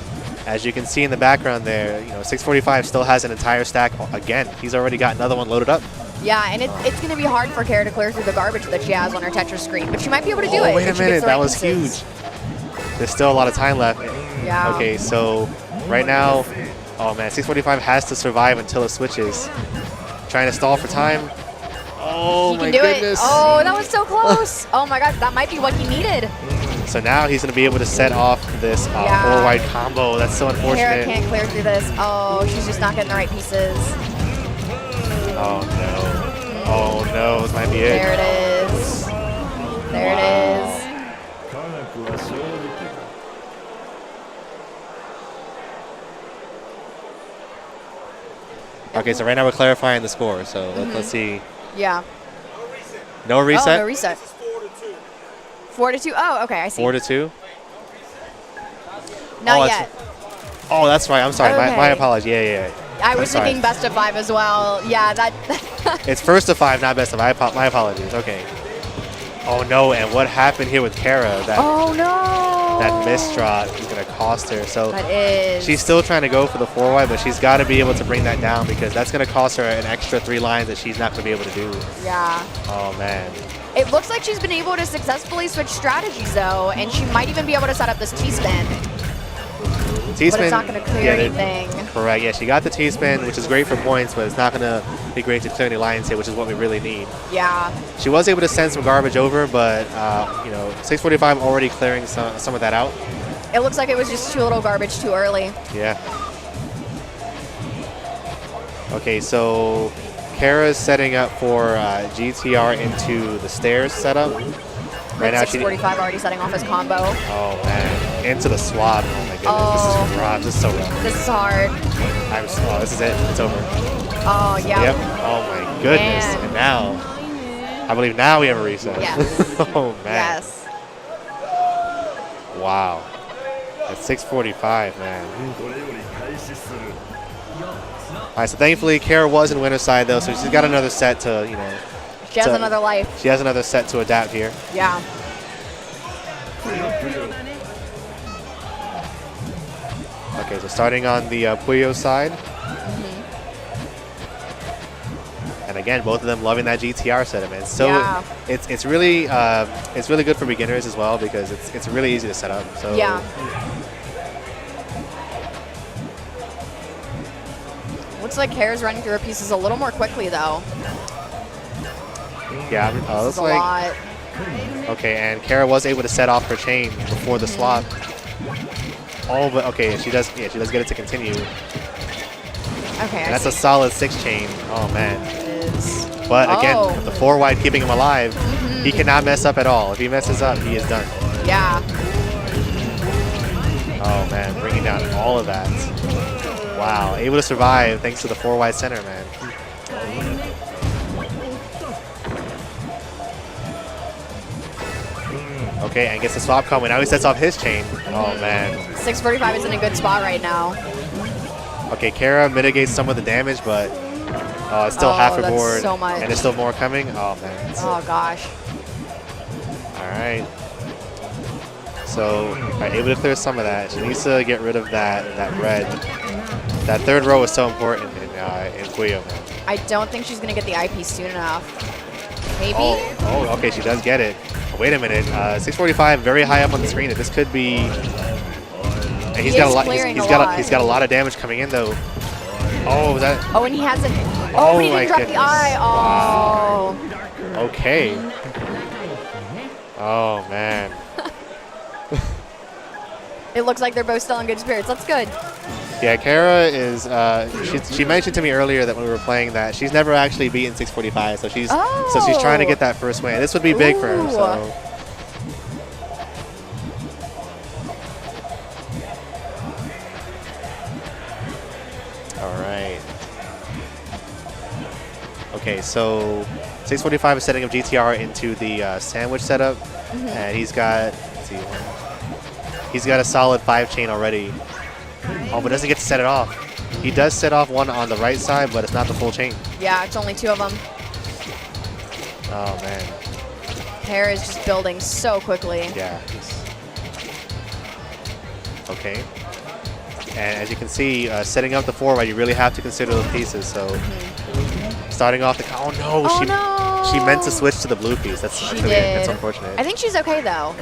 as you can see in the background there, 645 still has an entire stack again. He's already got another one loaded up. Yeah, and it's going to be hard for Kara to clear through the garbage that she has on her Tetris screen, but she might be able to do it. Wait a if she gets minute, the that right was pieces. huge. There's still a lot of time left. Yeah. Okay, so right now, oh man, 645 has to survive until it switches. Trying to stall for time. Oh He my can do goodness. it. Oh, that was so close. Oh my gosh, that might be what he needed. So now he's going to be able to set off this 4 wide combo. That's so Kara unfortunate. can't clear through this. Oh, she's just not getting the right pieces. Oh no. Oh no, this might be it. There it is. There it is. 科学は勝利的 Okay, so right now we're clarifying the score. So let's see. Yeah. No reset? Oh, no reset. 4-2. Oh, okay, I see. 4-2? Not oh, yet. Oh, that's right. I'm sorry. My Okay. apologies. Yeah. I was sorry. thinking best of 5 as well. Yeah, that. It's first to 5, not best of. My apologies. Okay. Oh no! And what happened here with Kara? Oh no! That misdraw is gonna cost her. So That is. she's still trying to go for the 4 wide, but she's got to be able to bring that down because that's gonna cost her an extra 3 lines that she's not gonna be able to do. Yeah. Oh man. It looks like she's been able to successfully switch strategies though, and she might even be able to set up this T-spin. T-spin. But it's not going to clear anything. Correct. Yeah, she got the T-spin, which is great for points, but it's not going to be great to clear any lines here, which is what we really need. Yeah. She was able to send some garbage over, but 645 already clearing some of that out. It looks like it was just too little garbage too early. Yeah. Okay, so Kara's setting up for GTR into the stairs setup. Right now, 645 already setting off his combo. Oh man, into the swap. Oh my goodness, Oh. this is rough. This is so rough. This is hard. This is it. It's over. Oh, yeah. Yep. Oh my goodness. Man. And now, I believe now we have a reset. Yes. Oh man. Yes. Wow. At 645, man. これより開始する All right, so thankfully Kara was in winner's side though, so she's got another set to, She has So- another life. she has another set to adapt here. Yeah. Okay, so starting on the Puyo side. And again, both of them loving that GTR setup, man. So Yeah. it's really good for beginners as well because it's really easy to set up. So Yeah. Looks like Kara's running through her pieces a little more quickly though. yeah, This looks is a like lot. okay, and Kara was able to set off her chain before the swap. Oh, but okay, she does get it to continue. Okay, And I that's a see. solid 6 chain. Oh man. Is- But again, Oh. the 4 wide keeping him alive. He cannot mess up at all. If he messes up, he is done. Yeah. Oh man, bringing down all of that. Wow, able to survive thanks to the 4 wide center, man. Okay, and gets the swap coming. Now he sets off his chain. Oh man. 645 is in a good spot right now. Okay, Kara mitigates some of the damage, but it's still half her that's board. so much. And there's still more coming. Oh man. Oh gosh. All right. So, able to clear some of that. She needs to get rid of that red. That third row is so important in Puyo, man. I don't think she's going to get the IP soon enough. Maybe? Oh, okay, she does get it. Oh, wait a minute. 645 very high up on the screen. This could be. And he's got a lot. He's got a lot of damage coming in though. Oh, was that? Oh, and he hasn't. Oh, but he didn't drop the eye. Oh. Wow. Okay. Oh man. It looks like they're both still in good spirits. That's good. Yeah, Kara is. She mentioned to me earlier that when we were playing that she's never actually beaten 645, so she's trying to get that first win. This would be big for her. So. All right. Okay, so 645 is setting up GTR into the sandwich setup, and he's got. Let's see. He's got a solid 5 chain already. Oh, but doesn't get to set it off. He does set off one on the right side, but it's not the full chain. Yeah, it's only 2 of them. Oh, man. Hair is just building so quickly. Yeah. Okay. And as you can see, setting up the 4-wide, you really have to consider the pieces. So, starting off the... Oh, no! She meant to switch to the blue piece. That's unfortunate. I think she's okay, though.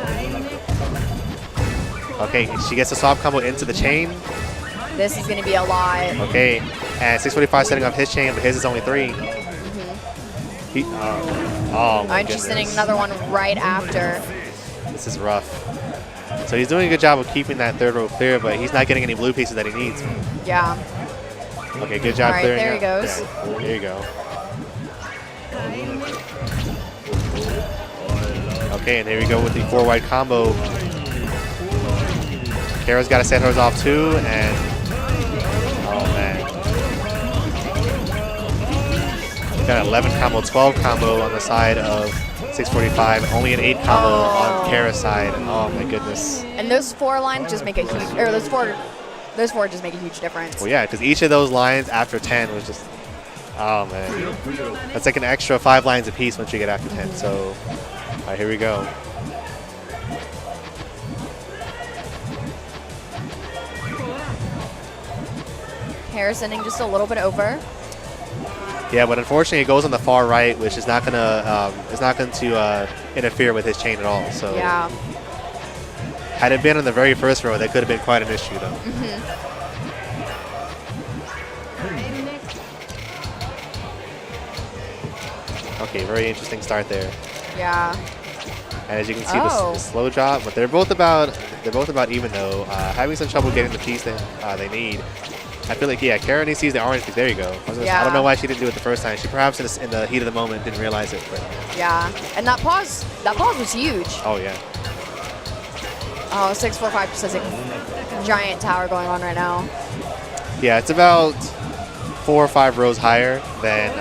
Okay, she gets a swap combo into the chain. This is going to be a lot. Okay, and 645 setting up his chain, but his is only 3. Oh my And she's sending another one right after. This is rough. So he's doing a good job of keeping that third row clear, but he's not getting any blue pieces that he needs. Yeah. Okay, good job clearing. There he goes. Yeah, there you go. Okay, and here we go with the 4-wide combo. Kara's got to set hers off too, and oh man. Got an 11 combo, 12 combo on the side of 645, only an 8 combo on Kara's side. Oh my goodness. And those 4 lines just make a huge, or those four just make a huge difference. Well, yeah, because each of those lines after 10 was just, oh man. That's like an extra 5 lines apiece once you get after 10. So, all right, here we go. Hair sending just a little bit over. Yeah, but unfortunately it goes on the far right, which is not gonna interfere with his chain at all. So yeah. Had it been on the very first row, that could have been quite an issue, though. Okay, very interesting start there. Yeah. And as you can see, the slow drop, but they're both about even though. Having some trouble getting the piece that they need. I feel like, yeah, Kara needs to use the orange piece. There you go. I don't know why she didn't do it the first time. She perhaps in the heat of the moment didn't realize it. But. Yeah, and that pause was huge. Oh, yeah. Oh, 645 just has a giant tower going on right now. Yeah, it's about 4 or 5 rows higher than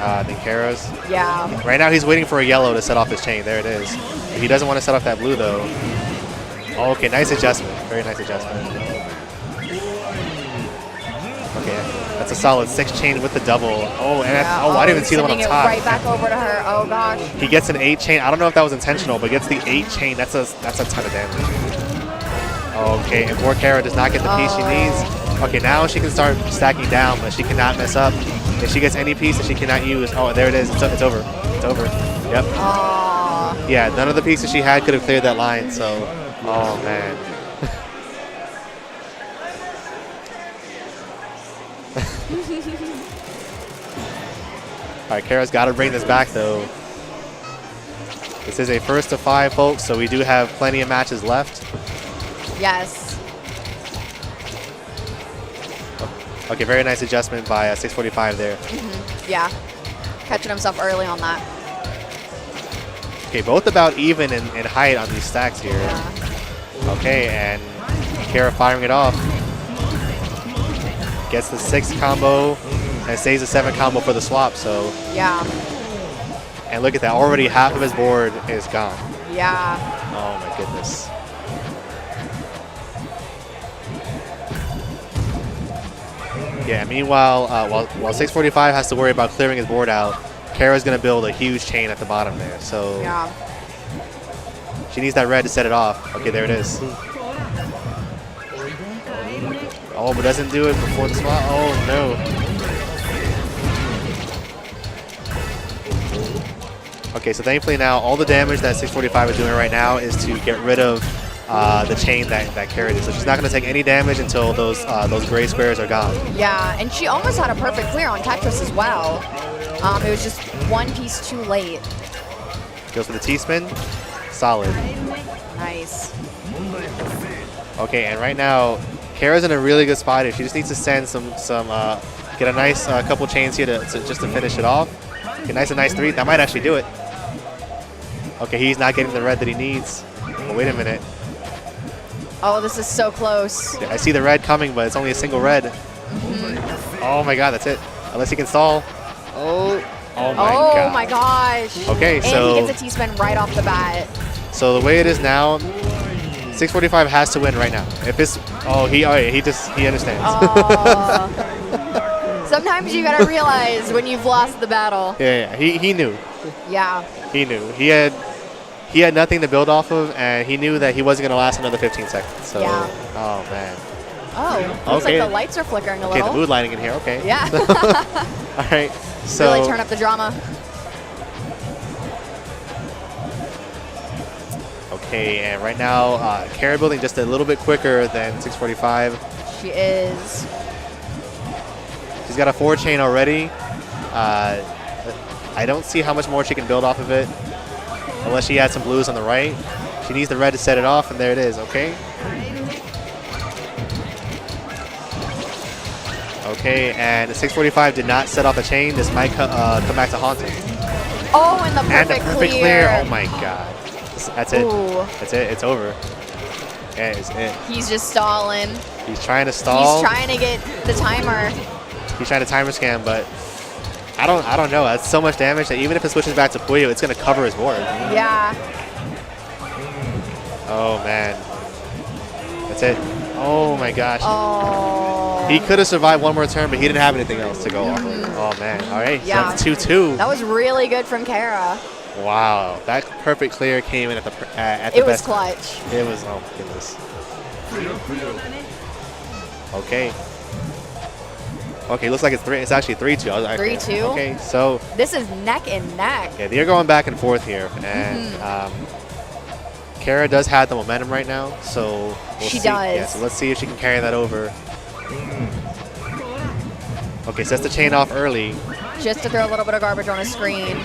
Kara's. Yeah. Right now he's waiting for a yellow to set off his chain. There it is. He doesn't want to set off that blue, though. Oh, okay, nice adjustment. Very nice adjustment. Okay, that's a solid 6 chain with the double. Oh, and yeah. I didn't even see the one on top. Right back over to her. Oh gosh. He gets an 8 chain. I don't know if that was intentional, but gets the 8 chain. That's a ton of damage. Okay, and poor Kara does not get the piece she needs. Okay, now she can start stacking down, but she cannot mess up. If she gets any piece that she cannot use, oh, there it is. It's over. It's over. Yep. Aww. Yeah, none of the pieces she had could have cleared that line. So, oh man. All right, Kara's got to bring this back, though. This is a first to 5, folks, so we do have plenty of matches left. Yes. Okay, very nice adjustment by 645 there. Yeah, catching himself early on that. Okay, both about even in height on these stacks here. Yeah. Okay, and Kara firing it off. Gets the 6 combo and saves the 7 combo for the swap, so. Yeah. And look at that, already half of his board is gone. Yeah. Oh my goodness. Yeah, meanwhile, while 645 has to worry about clearing his board out, Kara's going to build a huge chain at the bottom there. So yeah. She needs that red to set it off. Okay, there it is. Oh, but doesn't do it before the swap. Oh, no. Okay, so thankfully now all the damage that 645 is doing right now is to get rid of the chain that carried it. So she's not going to take any damage until those gray squares are gone. Yeah, and she almost had a perfect clear on Tetris as well. It was just one piece too late. Goes for the T-spin. Solid. Nice. Okay, and right now, Kara's in a really good spot here. She just needs to send get a nice couple chains here just to finish it off. Get a nice 3. That might actually do it. Okay, he's not getting the red that he needs. Oh, wait a minute. Oh, this is so close. I see the red coming, but it's only a single red. Oh my god, that's it. Unless he can stall. Oh my god. Oh my gosh. Okay, and so he gets a T-spin right off the bat. So the way it is now, 645 has to win right now. If it's he understands. Oh. Sometimes you gotta realize when you've lost the battle. Yeah, he knew. Yeah. He knew. He had nothing to build off of, and he knew that he wasn't gonna last another 15 seconds. So, Yeah. oh man. Oh, looks Okay. like the lights are flickering a Okay, little. the mood lighting in here. Okay. Yeah. All right. So Really turn up the drama. okay, and right now, Kara building just a little bit quicker than 645. She is. She's got a 4 chain already. I don't see how much more she can build off of it, unless she adds some blues on the right. She needs the red to set it off, and there it is. Okay. Okay, and 645 did not set off a chain. This might come back to haunt him. Oh, and the And perfect, the perfect clear. Oh my god. That's it. Ooh. That's it. It's over. That is it. He's just stalling. He's trying to stall. He's trying to get the timer. He's trying to timer scam, but I don't know. That's so much damage that even if it switches back to Puyo, it's gonna cover his board. Yeah. Oh man. That's it. Oh my gosh. Oh. He could have survived one more turn, but he didn't have anything else to go off of. Oh man. All right. Yeah. So it's 2-2. That was really good from Kara. Wow. That perfect clear came in at the It was best. clutch. It was. Oh my goodness. Okay. Okay, looks like it's actually 3-2. 3-2? Okay, so This is neck and neck. yeah, they're going back and forth here, and Kara does have the momentum right now, so we'll She see. does. Yeah, so let's see if she can carry that over. Okay, sets the chain off early. Just to throw a little bit of garbage on his screen.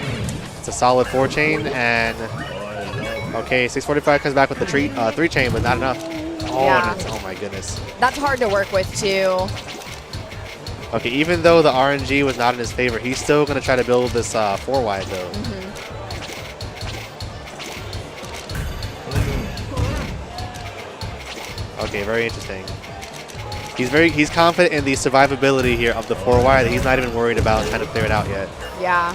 It's a solid 4 chain, and okay, 645 comes back with the 3 chain, but not enough. Oh, Yeah. and oh my goodness. That's hard to work with too. Okay, even though the RNG was not in his favor, he's still going to try to build this 4 wide though. Okay, very interesting. He's confident in the survivability here of the 4 wide that he's not even worried about trying to clear it out yet. Yeah.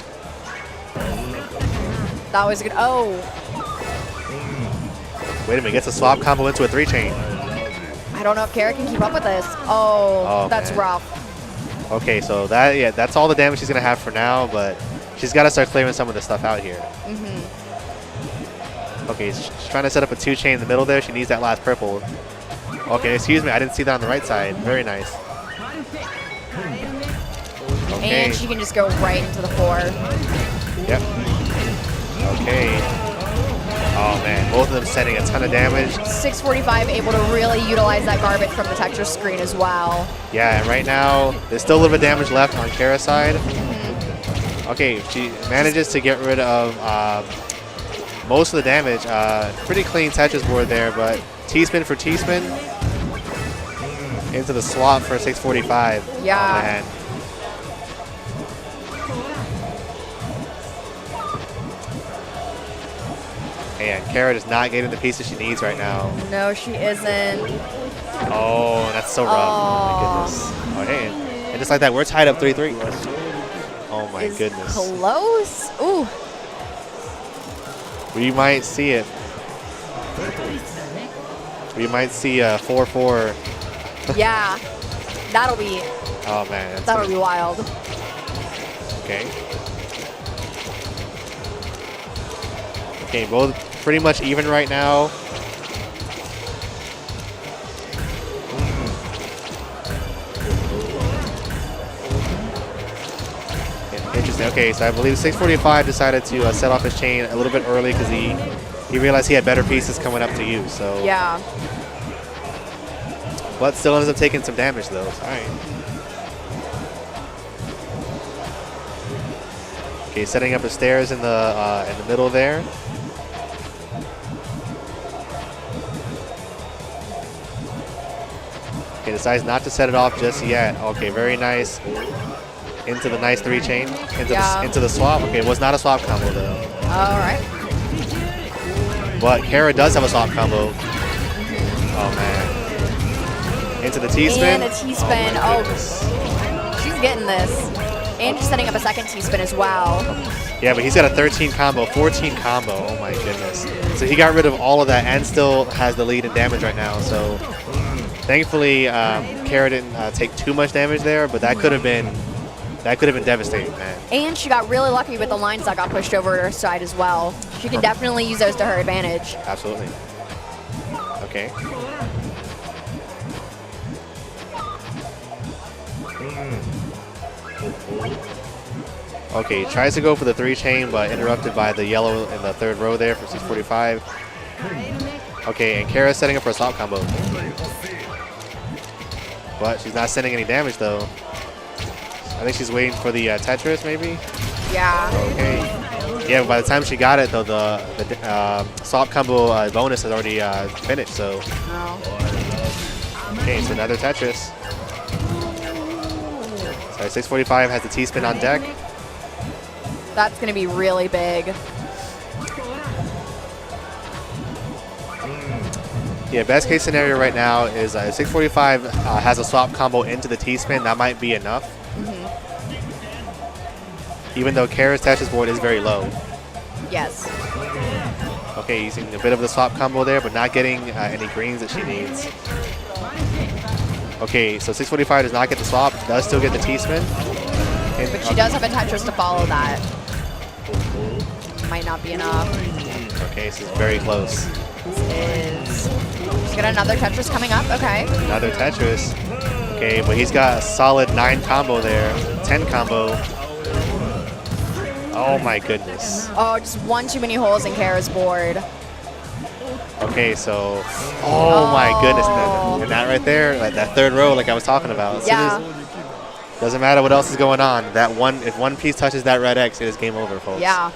That was good. Oh, Wait a minute, gets a swap combo into a 3 chain. I don't know if Kara can keep up with this. Oh, Oh, that's man. rough. Okay, so that's all the damage she's gonna have for now, but she's got to start clearing some of the stuff out here. Okay, she's trying to set up a 2 chain in the middle there. She needs that last purple. Okay, excuse me, I didn't see that on the right side. Very nice. Okay. And she can just go right into the 4. Yep. Okay. Oh man, both of them setting a ton of damage. 645 able to really utilize that garbage from the texture screen as well. Yeah, and right now there's still a little bit of damage left on Kara's side. Okay, she manages to get rid of most of the damage. Pretty clean Tetris board there, but T-spin for T-spin into the swap for 645. Yeah. Oh, man. And Kara is not getting the pieces she needs right now. No, she isn't. Oh, that's so rough. Oh, my goodness. Oh, hey. And just like that, we're tied up 3-3. Oh, my Is goodness. close. Ooh. We might see it. We might see a 4-4. Yeah. That'll be Oh, man. that'll be wild. Okay. Okay, both pretty much even right now. interesting. Okay, so I believe 645 decided to set off his chain a little bit early because he realized he had better pieces coming up to you. So Yeah. but still ends up taking some damage though. All right. Okay, setting up his stairs in the middle there. Okay, decides not to set it off just yet. Okay, very nice. Into the nice 3-chain. Into the swap. Okay, it was not a swap combo though. All right. But Kara does have a swap combo. Oh man. Into the T-spin. And a T-spin. Oh, she's getting this. And she's setting up a second T-spin as well. Yeah, but he's got a 13 combo, 14 combo. Oh my goodness. So he got rid of all of that and still has the lead in damage right now. So thankfully, Kara didn't take too much damage there, but that could have been devastating, man. And she got really lucky with the lines that got pushed over to her side as well. She can definitely use those to her advantage. Absolutely. Okay. Okay, tries to go for the 3-chain, but interrupted by the yellow in the third row there for 645. Okay, and Kara's setting up for a swap combo. But she's not sending any damage though. I think she's waiting for the Tetris maybe? Yeah. Okay. Yeah, but by the time she got it though, the swap combo bonus has already finished, so. Oh. Okay, so another Tetris. Sorry, 645 has the T-spin on deck. That's going to be really big. Yeah, best case scenario right now is if 645 has a swap combo into the T-spin, that might be enough. Even though Kara's Tetris board is very low. Yes. Okay, using a bit of the swap combo there, but not getting any greens that she needs. Okay, so 645 does not get the swap, does still get the T-spin. But she does have a Tetris to follow that. Might not be enough. Okay, so it's very close. This is... She's got another Tetris coming up. Okay. Another Tetris. Okay, but he's got a solid 9 combo there. 10 combo. Oh my goodness. Oh, just one too many holes in Kara's board. Okay, so... Oh my goodness. And that right there, like that third row like I was talking about. Yeah. Doesn't matter what else is going on. If one piece touches that red X, it is game over, folks. Yeah.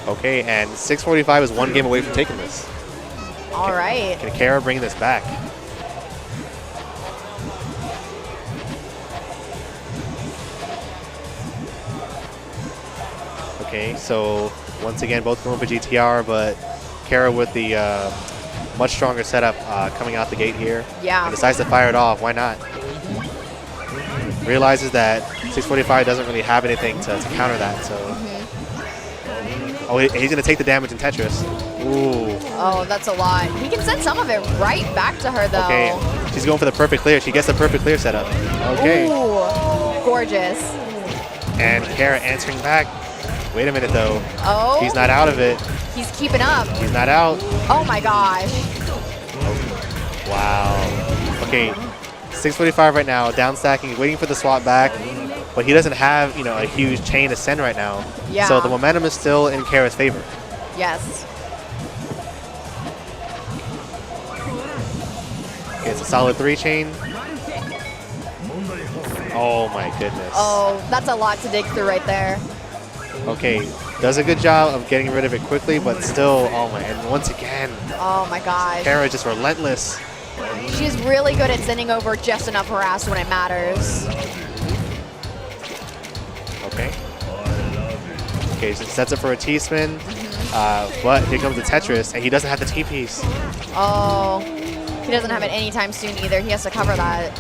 Okay, and 645 is one game away from taking this. All right. Can Kara bring this back? Okay, so once again, both going for GTR, but Kara with the much stronger setup coming out the gate here. Yeah. And decides to fire it off. Why not? Realizes that 645 doesn't really have anything to counter that, so. Oh, he's going to take the damage in Tetris. Ooh. Oh, that's a lot. He can send some of it right back to her, though. Okay, she's going for the perfect clear. She gets the perfect clear setup. Okay. Ooh, gorgeous. And Kara answering back. Wait a minute, though. Oh. He's not out of it. He's keeping up. He's not out. Oh, my gosh. Wow. Okay, 645 right now, down stacking, waiting for the swap back. But he doesn't have, a huge chain to send right now. Yeah. So the momentum is still in Kara's favor. Yes. Okay, it's a solid 3-chain. Oh my goodness. Oh, that's a lot to dig through right there. Okay, does a good job of getting rid of it quickly, but still, oh my, and once again. Oh my gosh. Kara is just relentless. She's really good at sending over just enough harass when it matters. Okay. Okay, so sets it for a T-spin, but here comes the Tetris, and he doesn't have the T-piece. Oh, he doesn't have it anytime soon either. He has to cover that.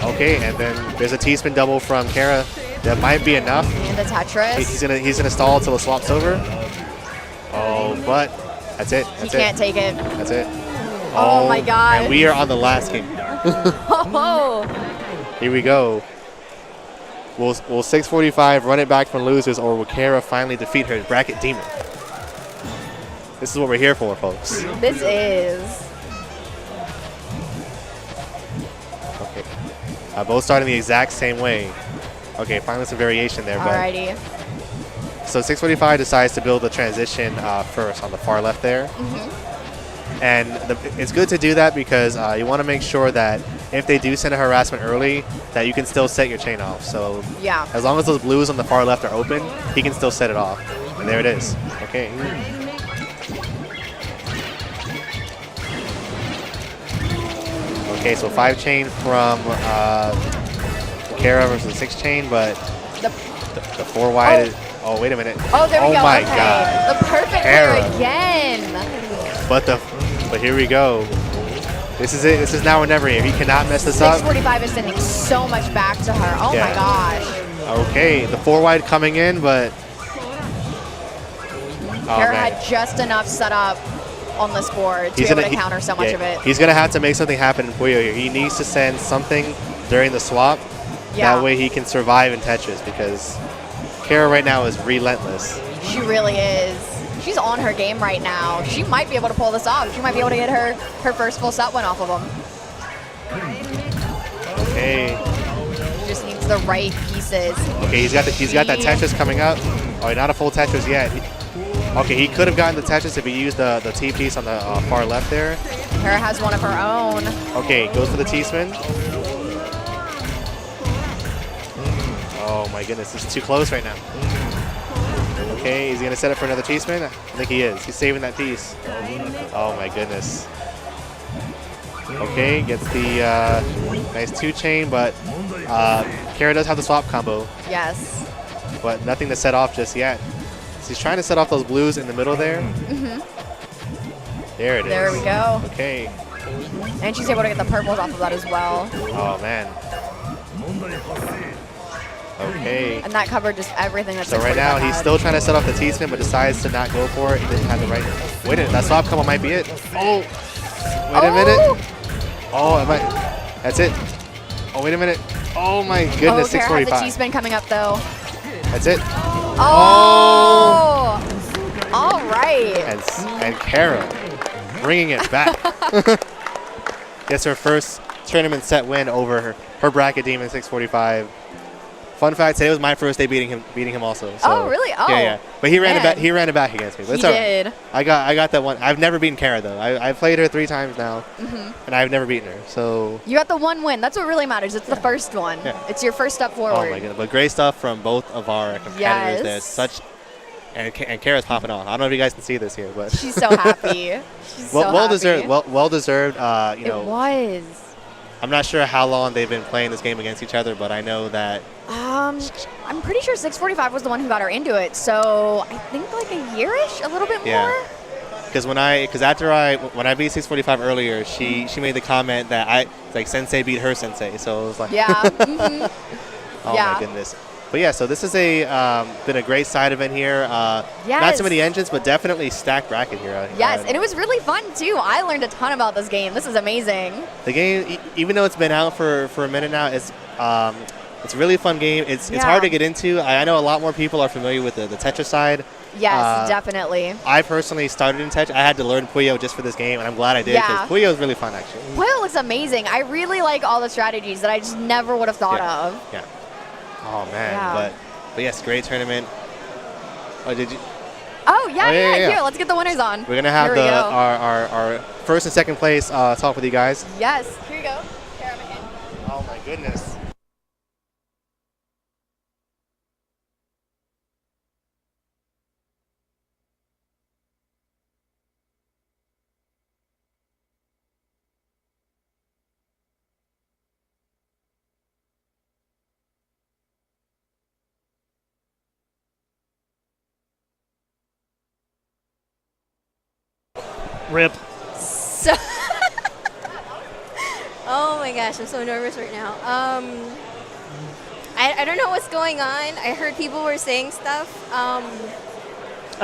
Okay, and then there's a T-spin double from Kara. That might be enough. And the Tetris. He's gonna stall until the swap's over. Oh, but that's it. That's he can't take it. That's it. Oh my God. And we are on the last game. Oh. Here we go. Will 645 run it back from losers, or will Kara finally defeat her bracket demon? This is what we're here for, folks. This is. Okay. Both starting the exact same way. Okay, finally some variation there. Alrighty. But, so 645 decides to build the transition first on the far left there. And it's good to do that because you want to make sure that if they do send a harassment early, that you can still set your chain off. So Yeah. as long as those blues on the far left are open, he can still set it off. And there it is. Okay. Okay, so 5 chain from Kara versus 6 chain, but The, the 4 wide is... Oh, wait a minute. oh, there we go. Oh my okay. god. The perfect Kara. pair again. But here we go. This is it. This is now or never. If he cannot mess this up. 645 is sending so much back to her. Oh Yeah. my gosh. Okay, the 4 wide coming in, but... Oh, Kara man. had just enough set up on this board to be able to counter so much of it. He's going to have to make something happen in Puyo here. He needs to send something during the swap. Yeah. That way he can survive in Tetris because Kara right now is relentless. She really is. She's on her game right now. She might be able to pull this off. She might be able to get her first full set win off of him. Okay. She just needs the right pieces. Okay, he's got that Tetris coming up. Oh, not a full Tetris yet. Okay, he could have gotten the Tetris if he used the T piece on the far left there. Kara has one of her own. Okay, goes for the T-spin. Oh my goodness, this is too close right now. Okay, he's gonna set up for another T-spin. I think he is. He's saving that piece. Oh my goodness. Okay, gets the nice 2 chain, but Kara does have the swap combo, Yes. but nothing to set off just yet. So he's trying to set off those blues in the middle there. There it is. There we go. Okay. And she's able to get the purples off of that as well. Oh man. Okay. And that covered just everything that's So right now he's still trying to set off the T-spin, but decides to not go for it. He didn't have the right. Wait a minute, that swap combo might be it. Oh. Wait a minute. Oh, that's it. Oh, wait a minute. Oh my goodness, Kara has the 645. T-spin coming up though. That's it. Oh! All right. And Kara bringing it back. Gets her first tournament set win over her bracket demon 645. Fun fact: today was my first day beating him also. So, Oh, really? Oh. Yeah. But he ran it man. back. He ran it back against me. But He it's all right. did. I got that one. I've never beaten Kara though. I played her 3 times now, and I've never beaten her. So. You got the one win. That's what really matters. It's the first one. Yeah. It's your first step forward. Oh my goodness! But great stuff from both of our competitors. Yes. There's such, and Kara's popping off. I don't know if you guys can see this here, but She's so happy. She's so well happy. deserved. Well deserved. You know, It was. I'm not sure how long they've been playing this game against each other, but I know that. I'm pretty sure 645 was the one who got her into it. So I think like a yearish, a little bit more. Because when I beat 645 earlier, she made the comment that Sensei beat her Sensei, so it was like. Yeah. Oh Yeah. my goodness. But yeah, so this has been a great side event here. Not Yes. so many engines, but definitely stacked bracket here. Yes, and it was really fun too. I learned a ton about this game. This is amazing. The game, even though it's been out for a minute now, it's a really fun game. It's Yeah. hard to get into. I know a lot more people are familiar with the Tetris side. Yes, definitely. I personally started in Tetris. I had to learn Puyo just for this game, and I'm glad I did because Yeah. Puyo is really fun actually. Puyo looks amazing. I really like all the strategies that I just never would have thought of. Yeah. Oh man, Yeah. but yes, great tournament. Oh, did you? Oh, yeah. yeah. Here, let's get the winners on. We're gonna have Here we go. our first and second place talk with you guys. Yes, here you go. Kara McKin. Oh my goodness. Rip. So oh my gosh, I'm so nervous right now. I don't know what's going on. I heard people were saying stuff. I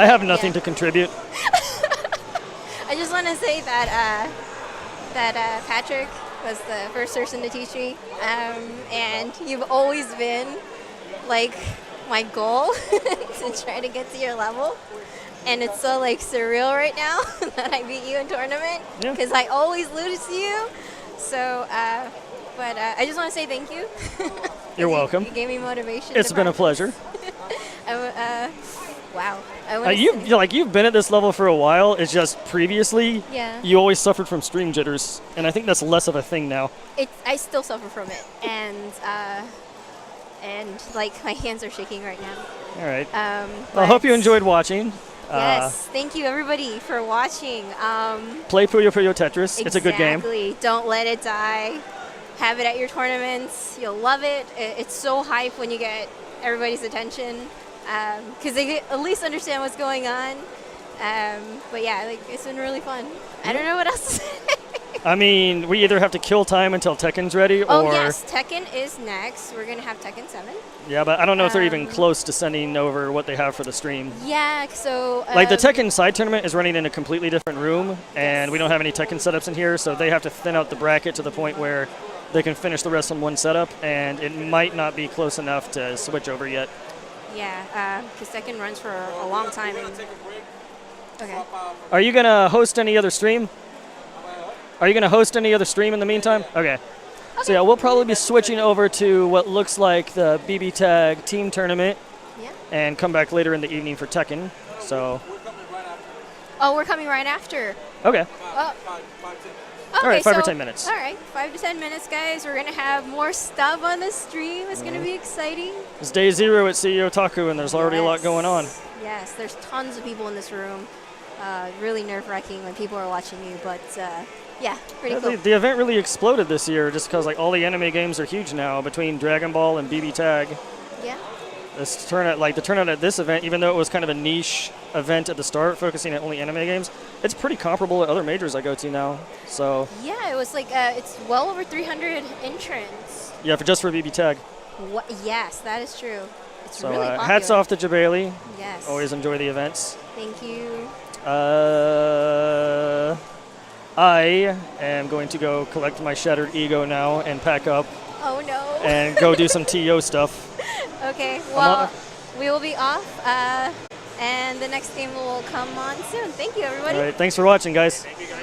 have nothing Yeah. to contribute. I just want to say that Patrick was the first person to teach me, and you've always been like my goal to try to get to your level. And it's so like surreal right now that I beat you in tournament Yeah. because I always lose to you. So But I just want to say thank you. You're welcome. You gave me motivation. It's to been a practice. pleasure. Wow. I wanna You've been at this level for a while. It's just previously Yeah. you always suffered from stream jitters, and I think that's less of a thing now. I still suffer from it, and like my hands are shaking right now. All right. But Well, I hope you enjoyed watching. Yes, thank you everybody for watching. Play Puyo Puyo Tetris. It's a good game. Exactly. Don't let it die. Have it at your tournaments. You'll love it. It's so hype when you get everybody's attention, because they at least understand what's going on. But yeah, like it's been really fun. I don't know what else to say. I mean, we either have to kill time until Tekken's ready, or Oh yes, Tekken is next. We're gonna have Tekken 7. yeah, but I don't know if they're even close to sending over what they have for the stream. Yeah, so Like the Tekken side tournament is running in a completely different room, and we don't have any Tekken setups in here, so they have to thin out the bracket to the point where they can finish the rest on one setup, and it might not be close enough to switch over yet. Yeah, because Tekken runs for a long time. Okay. Are you gonna host any other stream? Are you gonna host any other stream in the meantime? Okay. So yeah, we'll probably be switching over to what looks like the BB Tag team tournament, Yeah. and come back later in the evening for Tekken. So Oh, we're coming right after. okay. Oh. All right, 5 or so- 10 minutes. All right, 5 to 10 minutes, guys. We're gonna have more stuff on the stream. It's gonna be exciting. It's day 0 at CEOtaku, and there's already a lot Yes. going on. Yes, there's tons of people in this room. Really nerve-wracking when people are watching you, but yeah, pretty cool. The event really exploded this year just because like all the anime games are huge now between Dragon Ball and BB Tag. Yeah. This turnout, like the turnout at this event, even though it was kind of a niche event at the start, focusing on only anime games, it's pretty comparable to other majors I go to now. So Yeah, it was like it's well over 300 entrants. yeah, for BB Tag. Yes, that is true. It's So really popular. hats off to Jabali. Yes. Always enjoy the events. Thank you. I am going to go collect my shattered ego now and pack up Oh no. and go do some TO stuff. Okay, well, we will be off, and the next game will come on soon. Thank you, everybody. All right, thanks for watching, guys. Thank you guys.